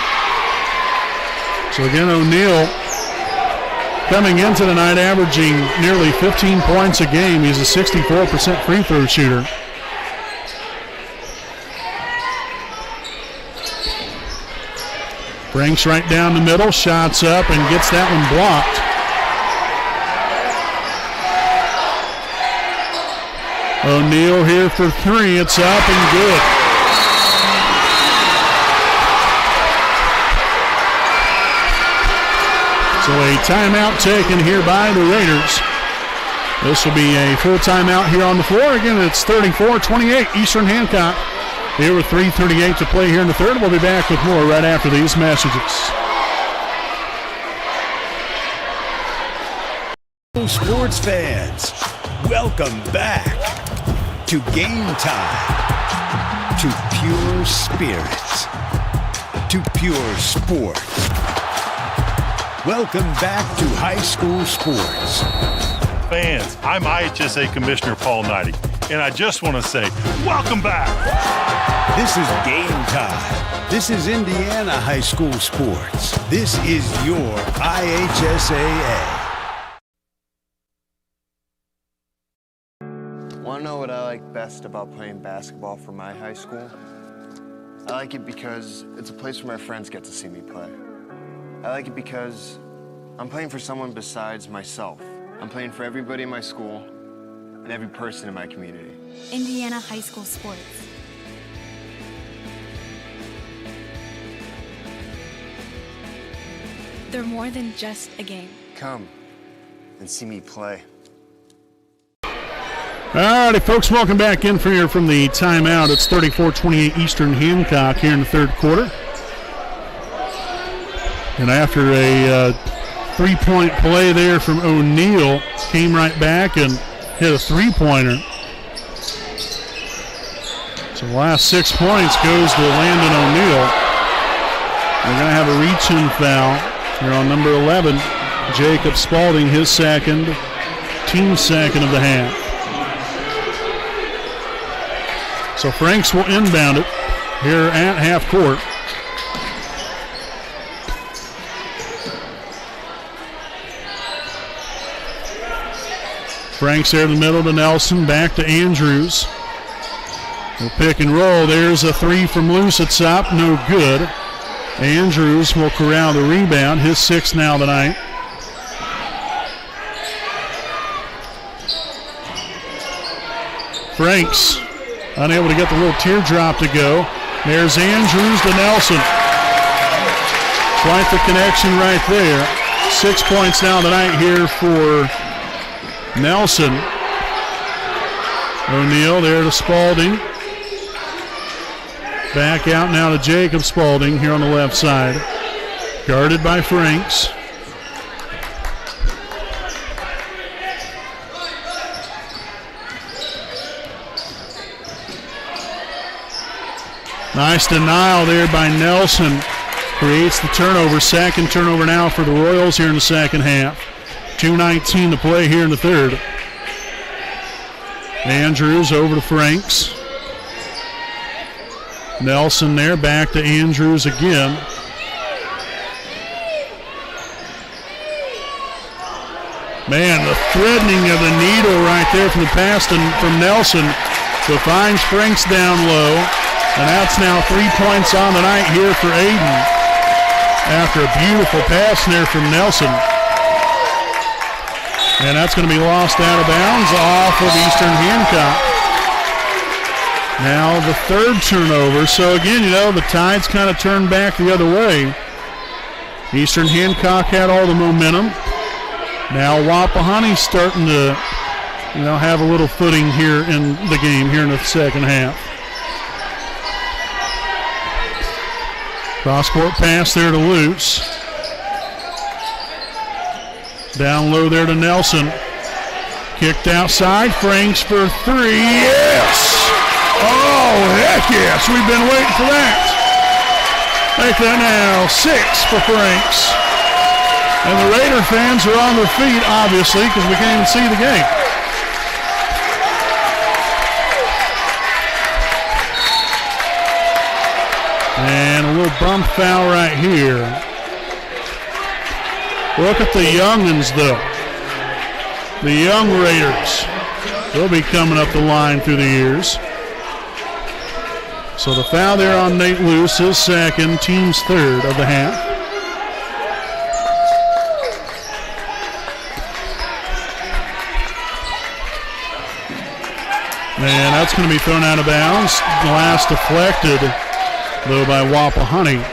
So again, O'Neal coming into the night averaging nearly 15 points a game. He's a 64% free throw shooter. Franks right down the middle, shots up and gets that one blocked. O'Neal here for three, it's up and good. So a timeout taken here by the Raiders. This will be a full timeout here on the floor. Again, it's 34-28 Eastern Hancock. Here with 3:38 to play here in the third. We'll be back with more right after these messages. Sports fans, welcome back to Game Time, to pure spirits, to pure sports. Welcome back to high school sports. Fans, I'm IHSA Commissioner Paul Knighty, and I just want to say, welcome back. This is Game Time. This is Indiana high school sports. This is your IHSAA. Want to know what I like best about playing basketball for my high school? I like it because it's a place where my friends get to see me play. I like it because I'm playing for someone besides myself. I'm playing for everybody in my school and every person in my community. Indiana high school sports. They're more than just a game. Come and see me play. All righty, folks, welcome back in from the timeout. It's 34-28 Eastern Hancock here in the third quarter. And after a three-point play there from O'Neal, came right back and hit a three-pointer. So the last 6 points goes to Landon O'Neal. We're going to have a reach-in foul here on number 11, Jacob Spalding, his second, team second of the half. So Franks will inbound it here at half court. Franks there in the middle to Nelson, back to Andrews. We'll pick and roll. There's a three from loose. It's up, no good. Andrews will corral the rebound, his sixth now tonight. Franks unable to get the little teardrop to go. There's Andrews to Nelson. Quite the connection right there. 6 points now tonight here for Nelson. O'Neal there to Spalding. Back out now to Jacob Spalding here on the left side. Guarded by Franks. Nice denial there by Nelson. Creates the turnover. Second turnover now for the Royals here in the second half. 2:19 to play here in the third. Andrews over to Franks. Nelson there, back to Andrews again. Man, the threatening of the needle right there from the pass from Nelson to find Franks down low. And that's now 3 points on the night here for Aiden. After a beautiful pass there from Nelson. And that's going to be lost out of bounds off of Eastern Hancock. Now the third turnover. So again, the tide's kind of turned back the other way. Eastern Hancock had all the momentum. Now Wapahani's starting to, have a little footing here in the game here in the second half. Cross-court pass there to Luce. Down low there to Nelson. Kicked outside. Franks for three. Yes! Oh, heck yes. We've been waiting for that. Make that now 6 for Franks. And the Raider fans are on their feet, obviously, because we can't even see the game. And a little bump foul right here. Look at the young'uns, though. The young Raiders. They'll be coming up the line through the years. So the foul there on Nate Luce, his second, team's third of the half. And that's going to be thrown out of bounds. Glass deflected, though, by Wapahani.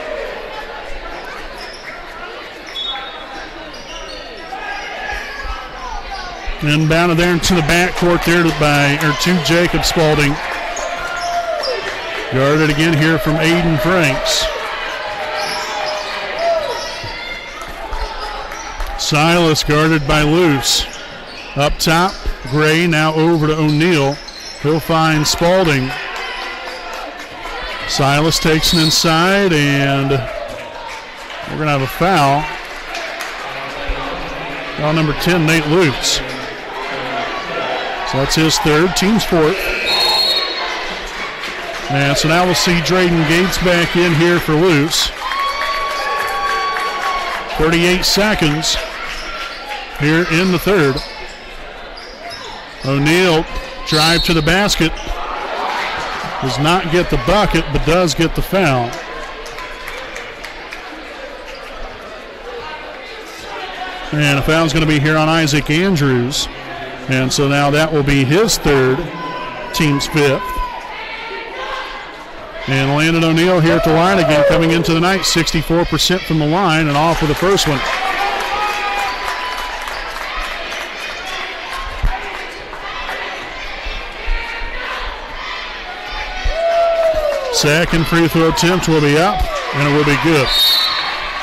Inbounded there into the backcourt there to Jacob Spalding. Guarded again here from Aiden Franks. Silas guarded by Luce. Up top, Gray now over to O'Neal. He'll find Spalding. Silas takes it inside, and we're going to have a foul. Foul number 10, Nate Luce. So that's his third, team's fourth. And so now we'll see Drayden Gates back in here for Luce. 38 seconds here in the third. O'Neal, drive to the basket. Does not get the bucket, but does get the foul. And a foul's going to be here on Isaac Andrews. And so now that will be his third, team's fifth. And Landon O'Neal here at the line again, coming into the night, 64% from the line and off with the first one. Second free throw attempt will be up, and it will be good.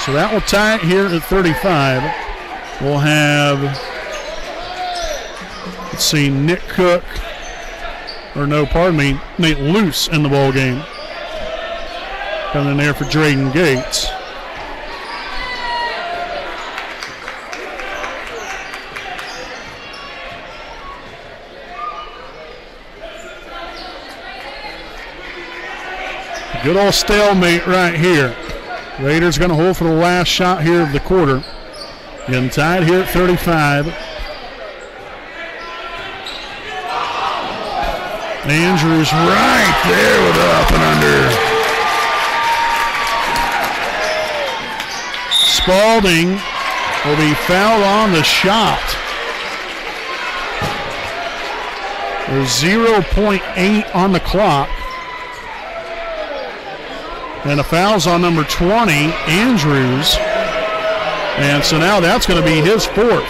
So that will tie it here at 35. We'll have, let's see, Nate Luce in the ball game. Coming in there for Drayden Gates. Good old stalemate right here. Raiders going to hold for the last shot here of the quarter. Getting tied here at 35. Andrews right there with up and under. Spalding will be fouled on the shot. There's 0.8 on the clock. And a foul's on number 20, Andrews. And so now that's going to be his fourth.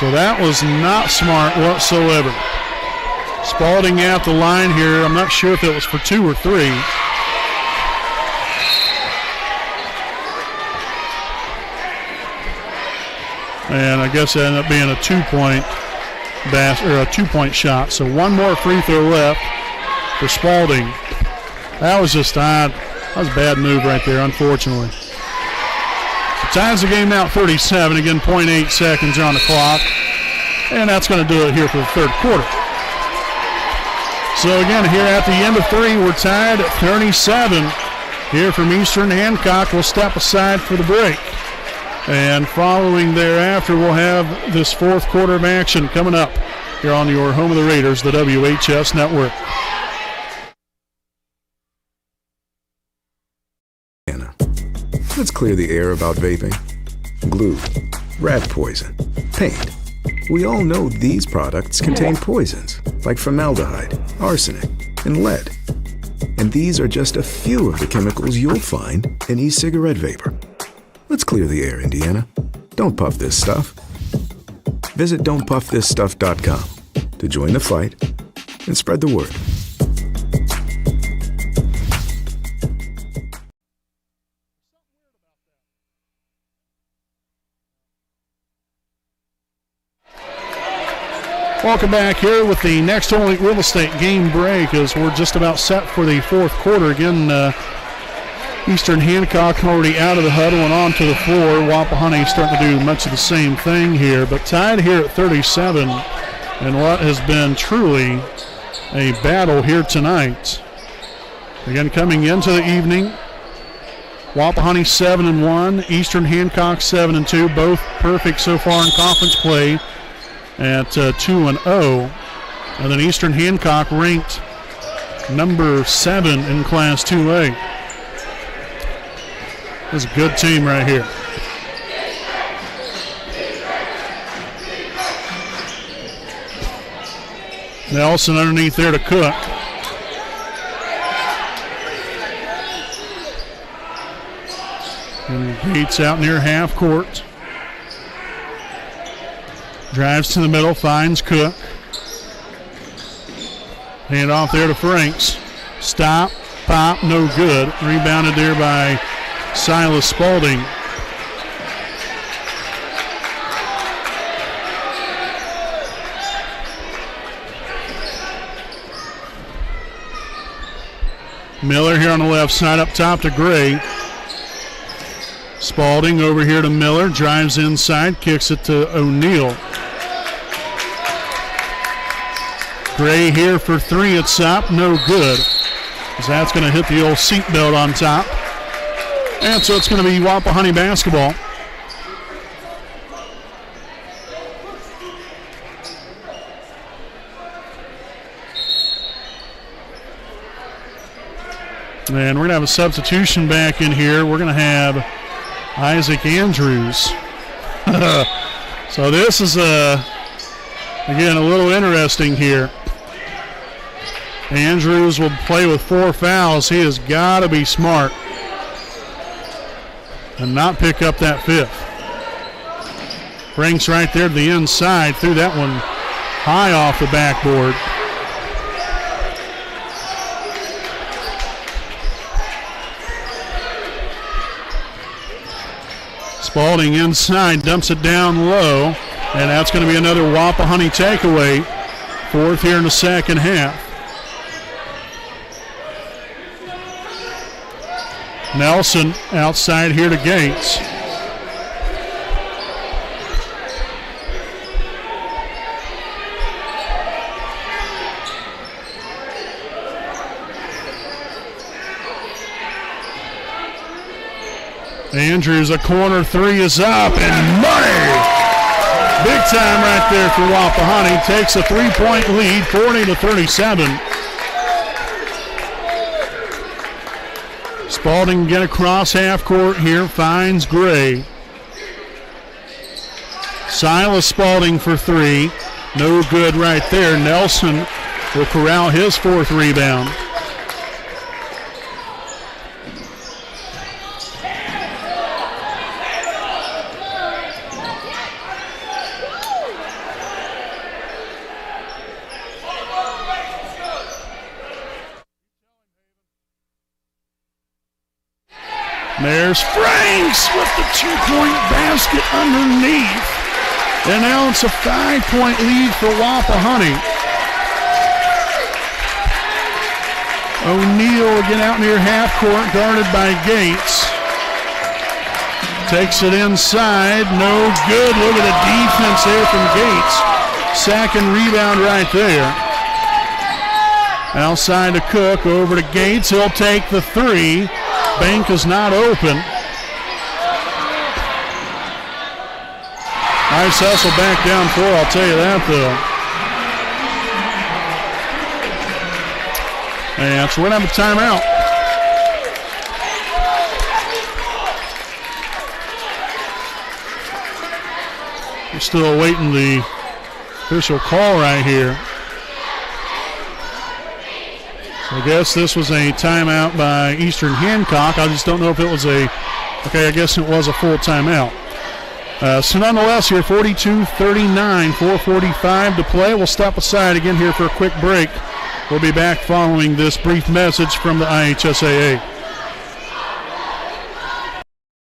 So that was not smart whatsoever. Spalding at the line here. I'm not sure if it was for 2 or 3. And I guess it ended up being a 2-point a 2-point shot. So one more free throw left for Spalding. That was just that was a bad move right there, unfortunately. So ties the game now 37. Again, 0.8 seconds on the clock. And that's going to do it here for the third quarter. So again, here at the end of 3, we're tied at 37. Here from Eastern Hancock, we'll step aside for the break. And following thereafter, we'll have this fourth quarter of action coming up here on your home of the Raiders, the WHS Network. Let's clear the air about vaping. Glue, rat poison, paint. We all know these products contain poisons like formaldehyde, arsenic, and lead. And these are just a few of the chemicals you'll find in e-cigarette vapor. Let's clear the air, Indiana. Don't puff this stuff. Visit don'tpuffthisstuff.com to join the fight and spread the word. Welcome back here with the Next Home Elite Real Estate game break as we're just about set for the fourth quarter. Again, Eastern Hancock already out of the huddle and onto the floor. Wapahani starting to do much of the same thing here, but tied here at 37 in what has been truly a battle here tonight. Again, coming into the evening, Wapahani 7-1, Eastern Hancock 7-2, both perfect so far in conference play at 2-0, and then Eastern Hancock ranked number 7 in Class 2A. This is a good team right here. Nelson underneath there to Cook. And Gates out near half court. Drives to the middle, finds Cook. Hand off there to Franks. Stop, pop, no good. Rebounded there by Silas Spaulding. Miller here on the left side, up top to Gray. Spaulding over here to Miller, drives inside, kicks it to O'Neal. Gray here for 3 at top, no good. As that's going to hit the old seatbelt on top. And so it's going to be Wapahani basketball. And we're going to have a substitution back in here. We're going to have Isaac Andrews. So this is, again, a little interesting here. Andrews will play with 4 fouls. He has got to be smart and not pick up that 5th. Franks right there to the inside, threw that one high off the backboard. Spaulding inside, dumps it down low, and that's going to be another Wapahani takeaway. 4th here in the second half. Nelson outside here to Gates. Andrews, a corner 3 is up, and money! Big time right there for Wapahani. Takes a 3-point lead, 40-37. Spaulding get across half court here, finds Gray. Silas Spaulding for 3. No good right there. Nelson will corral his 4th rebound. There's Franks with the 2-point basket underneath. And now it's a 5-point lead for Wapahani. O'Neal again out near half court, guarded by Gates. Takes it inside, no good. Look at the defense there from Gates. Sack and rebound right there. Outside to Cook, over to Gates. He'll take the three. Bank is not open. Nice hustle back down 4, I'll tell you that though. And so we're going to have a timeout. We're still awaiting the official call right here. So I guess this was a timeout by Eastern Hancock. I just don't know if it was okay, I guess it was a full timeout. So nonetheless here, 42-39, 4:45 to play. We'll step aside again here for a quick break. We'll be back following this brief message from the IHSAA.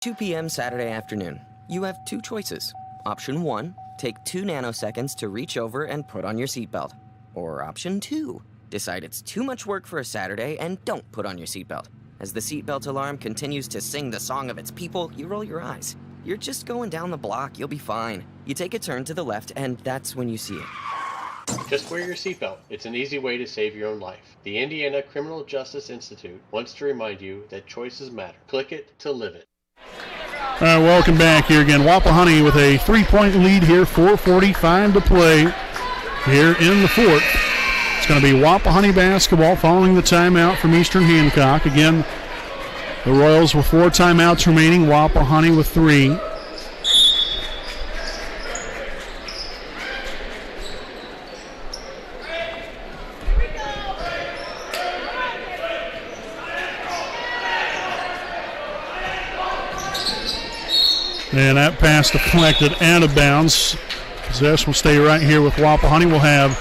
2 p.m. Saturday afternoon. You have two choices. Option 1, take 2 nanoseconds to reach over and put on your seatbelt. Or option 2, decide it's too much work for a Saturday and don't put on your seatbelt. As the seatbelt alarm continues to sing the song of its people, you roll your eyes. You're just going down the block, you'll be fine. You take a turn to the left and that's when you see it. Just wear your seatbelt. It's an easy way to save your own life. The Indiana Criminal Justice Institute wants to remind you that choices matter. Click it to live it. All right, welcome back here again. Wapahani with a 3-point lead here, 4:45 to play here in the fourth. It's going to be Wapahani basketball following the timeout from Eastern Hancock. Again, the Royals with 4 timeouts remaining, Wapahani with 3. And that pass deflected out of bounds. Possession will stay right here with Wapahani. We'll have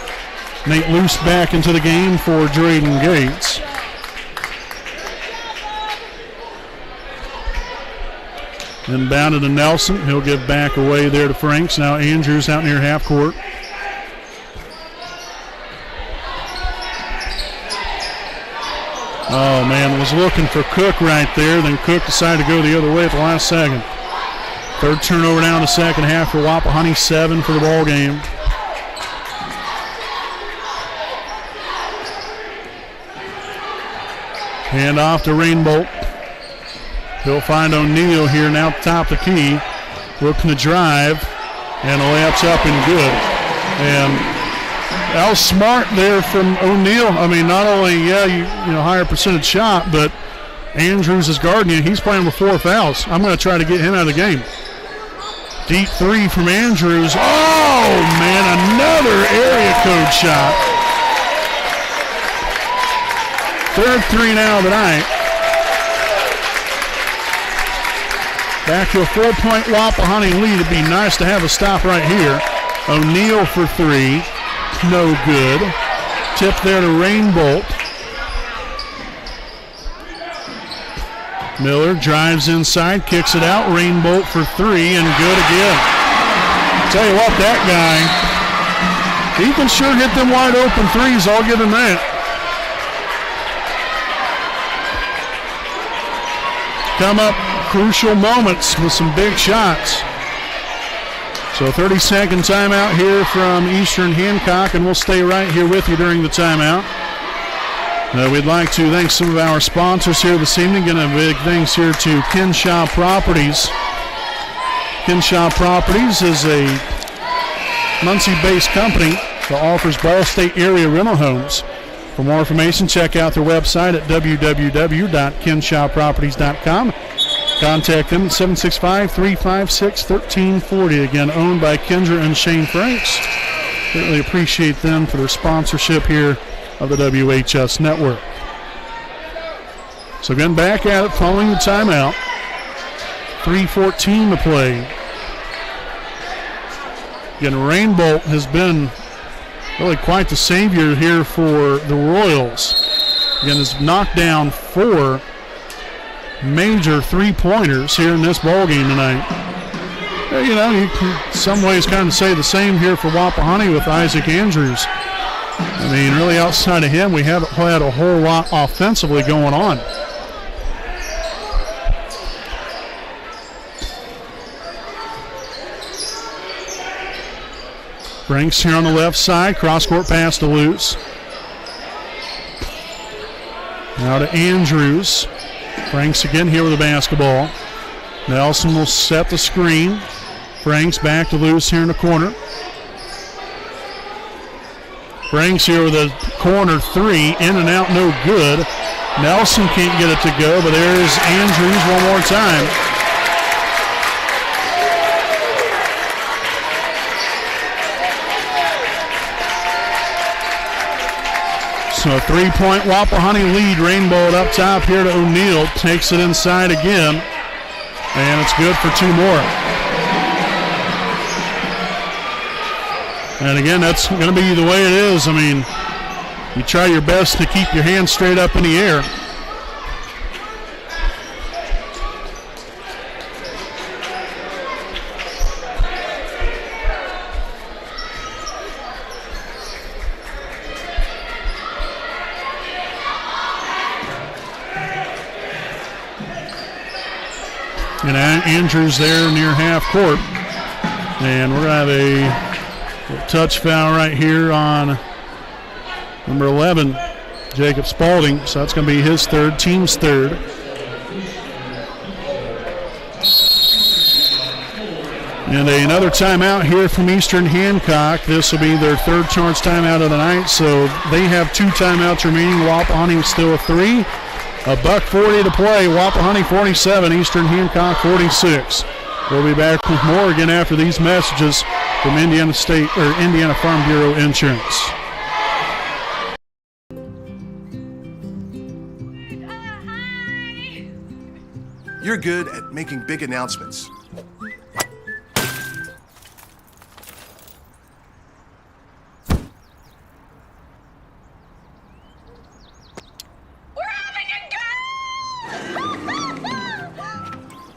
Nate Luce back into the game for Drayden Gates. Inbounded to Nelson. He'll give back away there to Franks. Now Andrews out near half court. Oh, man, was looking for Cook right there. Then Cook decided to go the other way at the last second. Third turnover down the second half for Wapahani, 7 for the ball game. Hand off to Rainbolt. He'll find O'Neal here now at the top of the key. Looking to drive. And the layup's up and good. And that was smart there from O'Neal. I mean, not only, higher percentage shot, but Andrews is guarding you. He's playing with 4 fouls. I'm going to try to get him out of the game. Deep 3 from Andrews. Oh, man, another area code shot. Third 3 now tonight. Back to a 4-point Wapahani lead. It'd be nice to have a stop right here. O'Neal for 3. No good. Tip there to Rainbolt. Miller drives inside, kicks it out. Rainbolt for 3 and good again. Tell you what, that guy, he can sure hit them wide open threes. I'll give him that. Come up crucial moments with some big shots. So 30-second timeout here from Eastern Hancock, and we'll stay right here with you during the timeout. We'd like to thank some of our sponsors here this evening. And a big thanks here to Kinshaw Properties. Kinshaw Properties is a Muncie-based company that offers Ball State area rental homes. For more information, check out their website at www.kinshawproperties.com. Contact them at 765-356-1340. Again, owned by Kendra and Shane Franks. Certainly appreciate them for their sponsorship here of the WHS Network. So again, back at it following the timeout. 3:14 to play. Again, Rainbolt has been really quite the savior here for the Royals. Again, has knocked down 4 major 3-pointers here in this ball game tonight. You can in some ways kind of say the same here for Wapahani with Isaac Andrews. I mean, really outside of him, we haven't had a whole lot offensively going on. Franks here on the left side, cross-court pass to Luce. Now to Andrews. Franks again here with the basketball. Nelson will set the screen. Franks back to Luce here in the corner. Franks here with a corner three, in and out, no good. Nelson can't get it to go, but there's Andrews one more time. So a 3-point Wapahani lead, rainbowed up top here to O'Neal. Takes it inside again, and it's good for 2 more. And again, that's going to be the way it is. I mean, you try your best to keep your hands straight up in the air. And Andrews there near half court. And we're going to have a touch foul right here on number 11, Jacob Spalding. So that's going to be his third, team's third. And another timeout here from Eastern Hancock. This will be their third charge timeout of the night. So they have 2 timeouts remaining. Wapahani still a 3. $1:40 to play. Wapahani 47, Eastern Hancock 46. We'll be back with more again after these messages from Indiana Farm Bureau Insurance. You're good at making big announcements.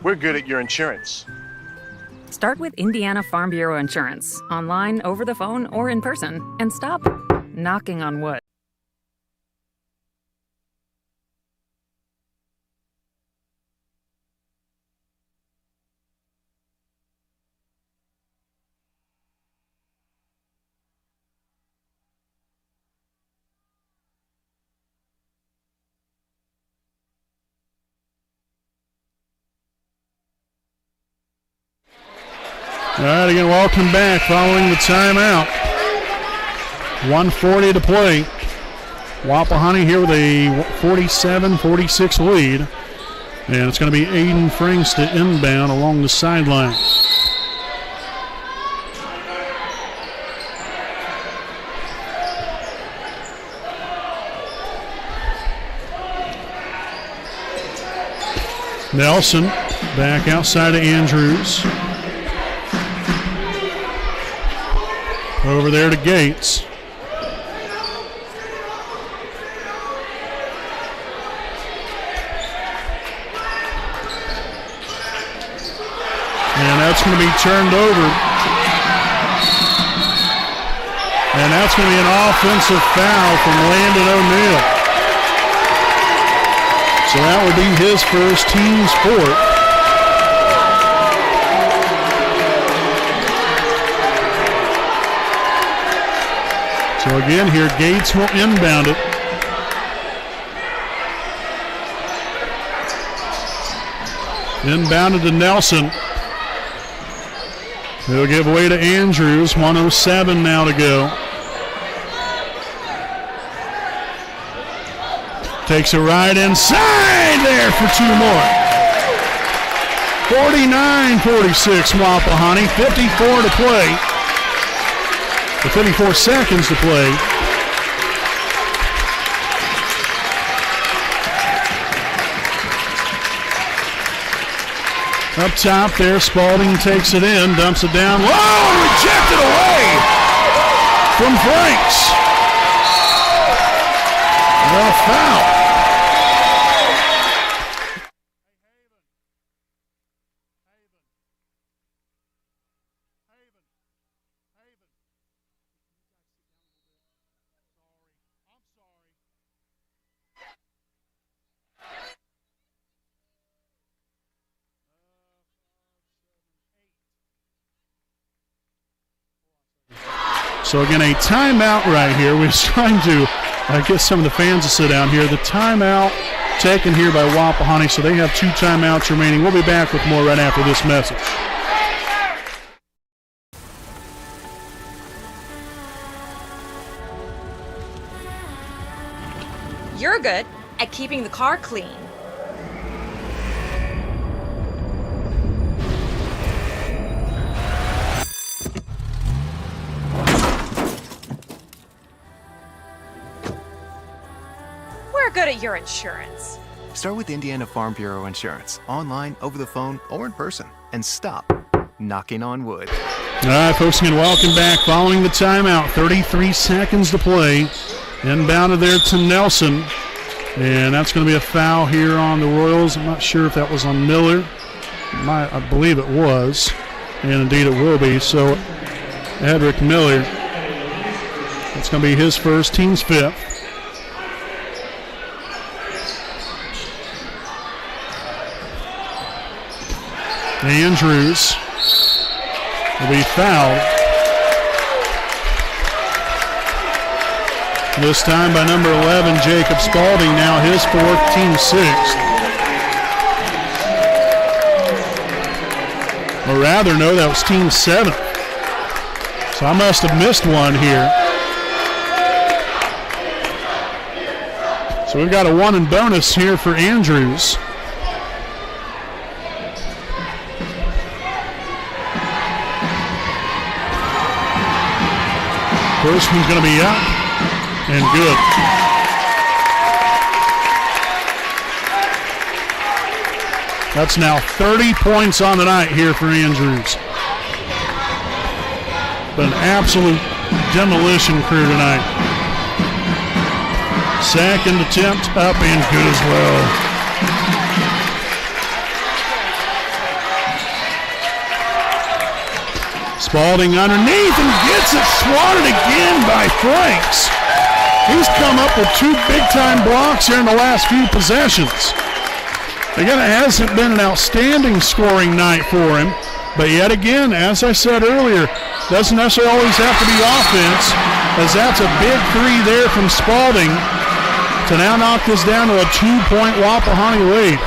We're good at your insurance. Start with Indiana Farm Bureau Insurance, online, over the phone, or in person, and stop knocking on wood. All right, again, welcome back following the timeout. 1:40 to play. Wapahani here with a 47-46 lead. And it's going to be Aiden Franks to inbound along the sideline. Nelson back outside of Andrews. Over there to Gates. And that's going to be turned over. And that's going to be an offensive foul from Landon O'Neal. So that would be his first, team's fourth. So again here, Gates will inbound it. Inbounded to Nelson. He'll give away to Andrews. 1:07 now to go. Takes a ride inside there for 2 more. 49-46 Wapahani. 54 to play. 54 seconds to play. Up top there, Spalding takes it in, dumps it down low, rejected away from Franks. A foul. So again, a timeout right here. We're trying to get some of the fans to sit down here. The timeout taken here by Wapahani, so they have 2 timeouts remaining. We'll be back with more right after this message. You're good at keeping the car clean. We're good at your insurance. Start with Indiana Farm Bureau Insurance, online, over the phone, or in person, and stop knocking on wood. All right, folks, again, welcome back. Following the timeout, 33 seconds to play. Inbounded there to Nelson, and that's going to be a foul here on the Royals. I'm not sure if that was on Miller. I believe it was, and indeed it will be. So Edric Miller, that's going to be his first, team's 5th. Andrews will be fouled. This time by number 11, Jacob Spalding, now his 4th, team 6th. Or rather, no, that was team 7th. So I must have missed one here. So we've got a 1 and bonus here for Andrews. First one's going to be up. And good. That's now 30 points on the night here for Andrews. But an absolute demolition crew tonight. Second attempt up and good as well. Spalding underneath and gets it swatted again by Franks. He's come up with 2 big-time blocks here in the last few possessions. Again, it hasn't been an outstanding scoring night for him, but yet again, as I said earlier, doesn't necessarily always have to be offense, as that's a big 3 there from Spalding to now knock this down to a 2-point Wapahani lead.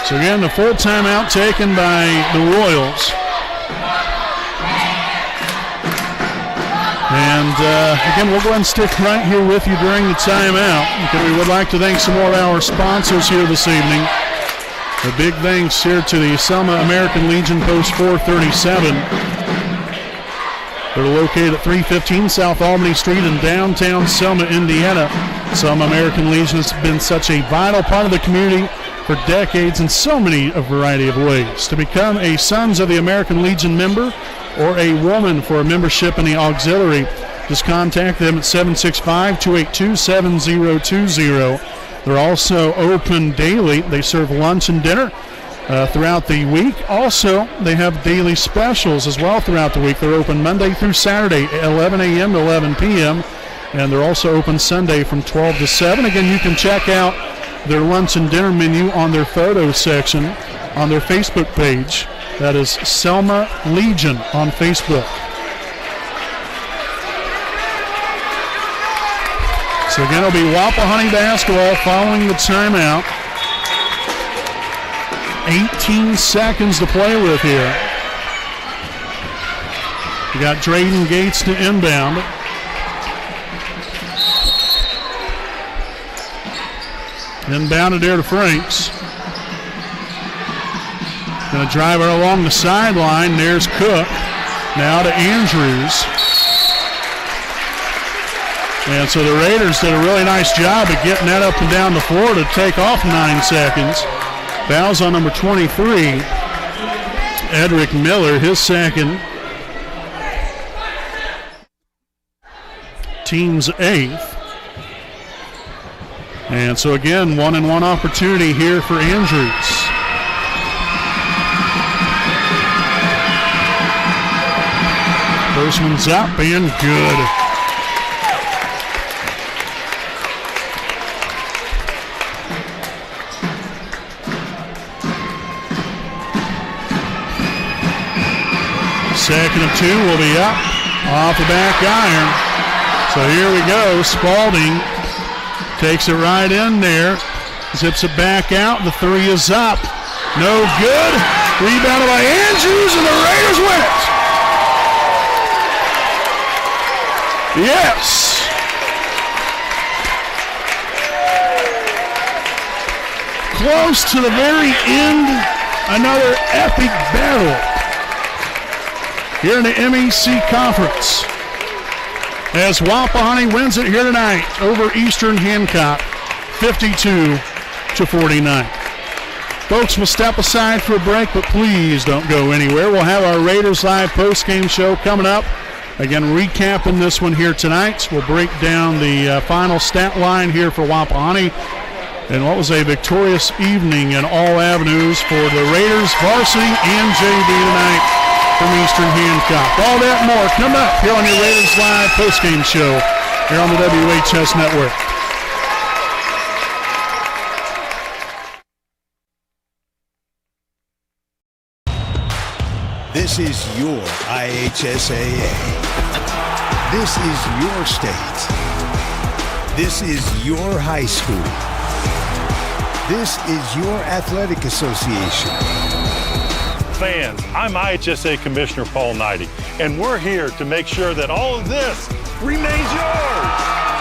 So again, the full timeout taken by the Royals. And again, we'll go ahead and stick right here with you during the timeout. Okay, we would like to thank some more of our sponsors here this evening. A big thanks here to the Selma American Legion Post 437. They're located at 315 South Albany Street in downtown Selma, Indiana. Selma American Legion has been such a vital part of the community for decades in so many a variety of ways. To become a Sons of the American Legion member or a woman for a membership in the auxiliary, just contact them at 765-282-7020. They're also open daily. They serve lunch and dinner throughout the week. Also, they have daily specials as well throughout the week. They're open Monday through Saturday, 11 a.m. to 11 p.m., and they're also open Sunday from 12 to 7. Again, you can check out their lunch and dinner menu on their photo section on their Facebook page. That is Selma Legion on Facebook. So again, it'll be Wapahani basketball following the timeout. 18 seconds to play with here. We got Drayden Gates to inbound. Inbounded there to Franks. Going to drive her along the sideline. There's Cook. Now to Andrews. And so the Raiders did a really nice job of getting that up and down the floor to take off 9 seconds. Fouls on number 23. Edric Miller, his second. Team's 8th. And so again, 1-and-1 opportunity here for Andrews. First one's up and good. Second and 2 will be up off the back iron. So here we go. Spalding takes it right in there. Zips it back out. The 3 is up. No good. Rebounded by Andrews, and the Raiders win it. Yes. Close to the very end. Another epic battle here in the MEC Conference as Wapahani wins it here tonight over Eastern Hancock, 52-49. Folks, we'll step aside for a break, but please don't go anywhere. We'll have our Raiders Live postgame show coming up. Again, recapping this one here tonight. We'll break down the final stat line here for Wapahani and what was a victorious evening in all avenues for the Raiders, varsity, and JV tonight from Eastern Hancock. All that and more coming up here on your Raiders Live postgame show here on the WHS Network. This is your IHSAA. This is your state. This is your high school. This is your athletic association. Fans, I'm IHSA Commissioner Paul Knighty, and we're here to make sure that all of this remains yours.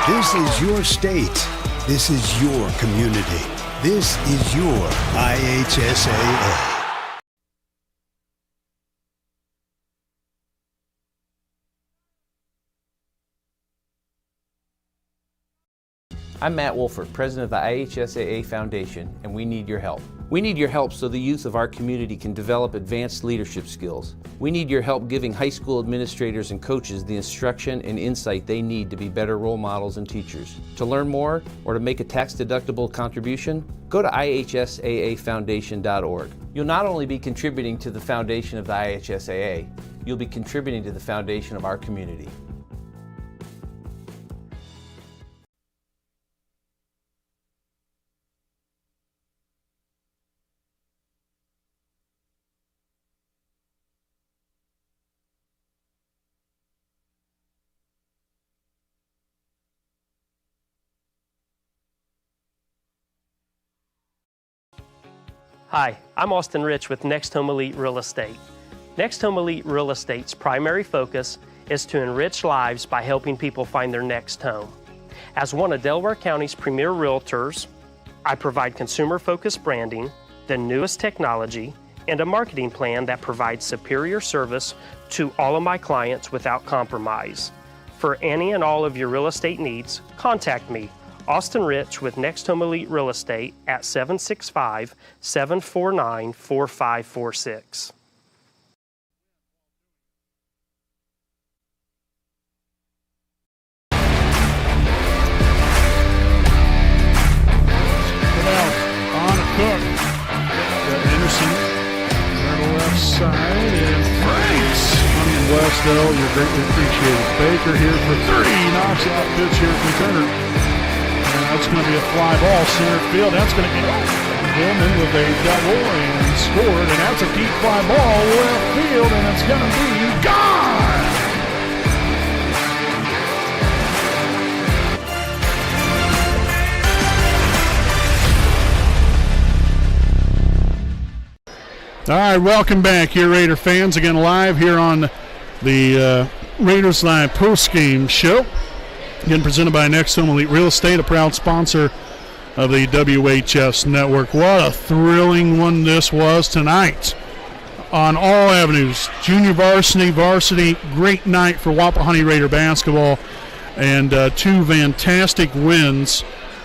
This is your state. This is your community. This is your IHSAA. I'm Matt Wolford, president of the IHSAA Foundation, and we need your help. We need your help so the youth of our community can develop advanced leadership skills. We need your help giving high school administrators and coaches the instruction and insight they need to be better role models and teachers. To learn more or to make a tax-deductible contribution, go to ihsaafoundation.org. You'll not only be contributing to the foundation of the IHSAA, you'll be contributing to the foundation of our community. Hi, I'm Austin Rich with Next Home Elite Real Estate. Next Home Elite Real Estate's primary focus is to enrich lives by helping people find their next home. As one of Delaware County's premier realtors, I provide consumer-focused branding, the newest technology, and a marketing plan that provides superior service to all of my clients without compromise. For any and all of your real estate needs, contact me, Austin Rich with Next Home Elite Real Estate at 765-749-4546. Cook. Got Anderson on the left side, and Franks on the west, though. You're greatly appreciated. Baker here for 30. Knocks out pitch here from Turner. And that's going to be a fly ball center field. That's going to get Hillman with a double and scored. And that's a deep fly ball left field, and it's going to be gone. All right, welcome back here, Raider fans. Again, live here on the Raiders Live post-game show. Again, presented by Next Home Elite Real Estate, a proud sponsor of the WHS Network. What a thrilling one this was tonight on all avenues. Junior varsity, great night for Wapahani Raider basketball, and two fantastic wins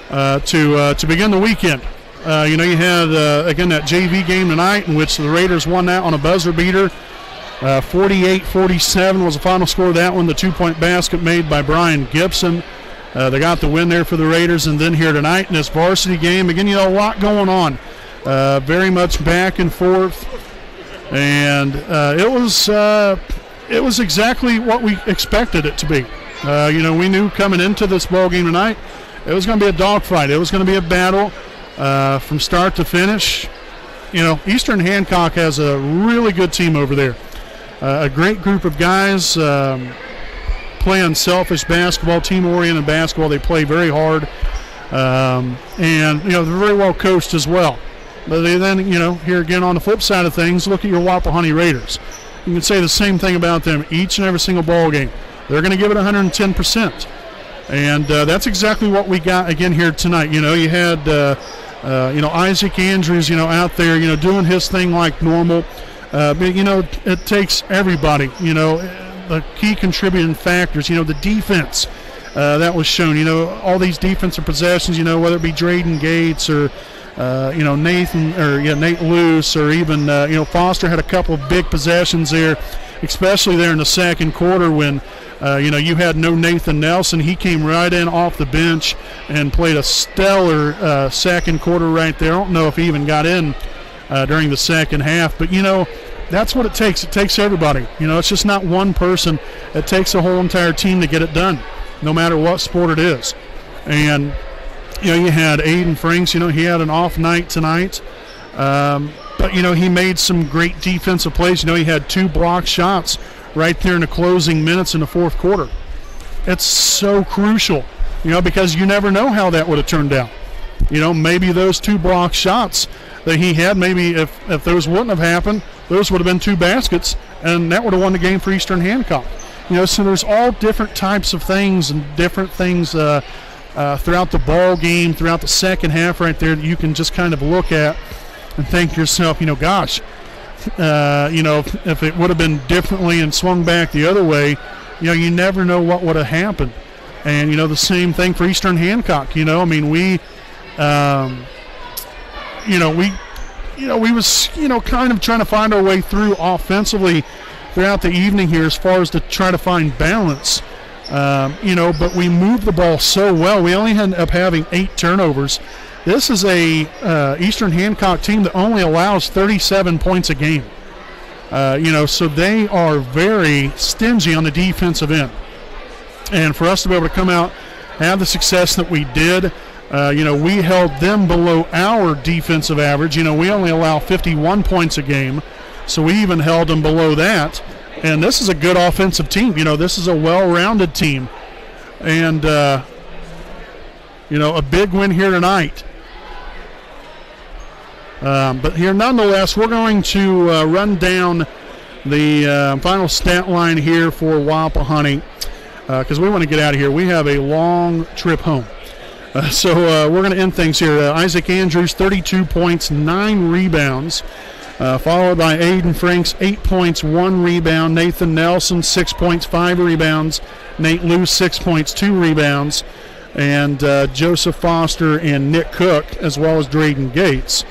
to begin the weekend. You had, again, that JV game tonight in which the Raiders won that on a buzzer beater. 48-47 was the final score of that one. The two-point basket made by Brian Gibson. They got the win there for the Raiders. And then here tonight in this varsity game, again, a lot going on. Very much back and forth. And it was exactly what we expected it to be. We knew coming into this ball game tonight it was going to be a dogfight. It was going to be a battle. From start to finish. Eastern Hancock has a really good team over there. a great group of guys play unselfish basketball, team-oriented basketball. They play very hard, and they're very well coached as well. But they then, here again on the flip side of things, look at your Wapahani Raiders. You can say the same thing about them each and every single ball game. They're going to give it 110%, and that's exactly what we got again here tonight. You had Isaac Andrews, out there, doing his thing like normal. But it takes everybody. The key contributing factors. The defense that was shown. All these defensive possessions. Whether it be Drayden Gates or Nate Luce, or even Foster had a couple of big possessions there, especially there in the second quarter when you had no Nathan Nelson. He came right in off the bench and played a stellar second quarter right there. I don't know if he even got in during the second half, but that's what it takes. It takes everybody. It's just not one person. It takes a whole entire team to get it done, no matter what sport it is. And you had Aiden Franks, he had an off night tonight. But, he made some great defensive plays. He had 2 blocked shots right there in the closing minutes in the fourth quarter. It's so crucial, because you never know how that would have turned out. Maybe those 2 blocked shots that he had, maybe if those wouldn't have happened, those would have been 2 baskets, and that would have won the game for Eastern Hancock. So there's all different types of things and different things throughout the ball game, throughout the second half right there that you can just kind of look at and think to yourself, gosh, if it would have been differently and swung back the other way, you never know what would have happened. And, the same thing for Eastern Hancock. We was, kind of trying to find our way through offensively throughout the evening here as far as to try to find balance. But we moved the ball so well. We only ended up having 8 turnovers. This is a Eastern Hancock team that only allows 37 points a game. So they are very stingy on the defensive end. And for us to be able to come out, have the success that we did, we held them below our defensive average. We only allow 51 points a game, so we even held them below that. And this is a good offensive team. This is a well-rounded team. And, a big win here tonight. But here, nonetheless, we're going to run down the final stat line here for Wapahani because we want to get out of here. We have a long trip home. So we're going to end things here. Isaac Andrews, 32 points, 9 rebounds. Followed by Aiden Franks, 8 points, 1 rebound. Nathan Nelson, 6 points, 5 rebounds. Nate Luce, 6 points, 2 rebounds. And Joseph Foster and Nick Cook, as well as Drayden Gates,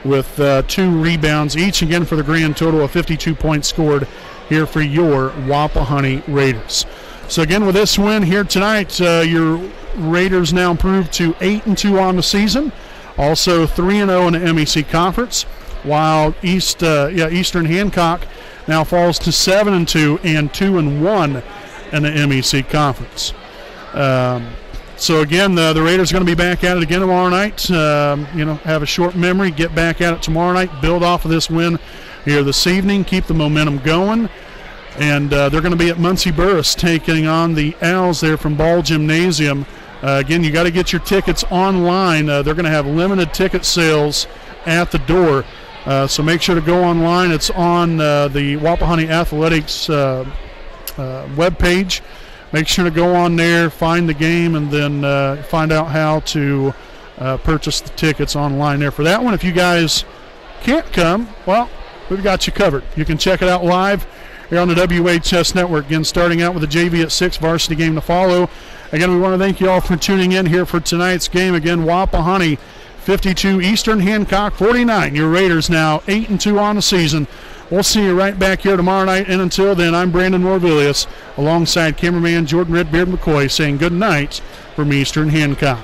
with 2 rebounds each, again for the grand total of 52 points scored here for your Wapahani Raiders. So again, with this win here tonight, your Raiders now improved to 8-2 on the season, also 3-0 in the MEC Conference, while Eastern Hancock now falls to 7-2 and 2-1 in the MEC Conference. So again, the Raiders are going to be back at it again tomorrow night. Have a short memory, get back at it tomorrow night, build off of this win here this evening, keep the momentum going. And they're going to be at Muncie Burris taking on the Owls there from Ball Gymnasium. Again, you got to get your tickets online. They're going to have limited ticket sales at the door. So make sure to go online. It's on the Wapahani Athletics webpage. Make sure to go on there, find the game, and then find out how to purchase the tickets online there for that one. If you guys can't come, well, we've got you covered. You can check it out live here on the WHS Network. Again, starting out with the JV at 6, varsity game to follow. Again, we want to thank you all for tuning in here for tonight's game. Again, Wapahani 52, Eastern Hancock 49. Your Raiders now 8-2 on the season. We'll see you right back here tomorrow night. And until then, I'm Brandon Morvillius alongside cameraman Jordan Redbeard McCoy saying good night from Eastern Hancock.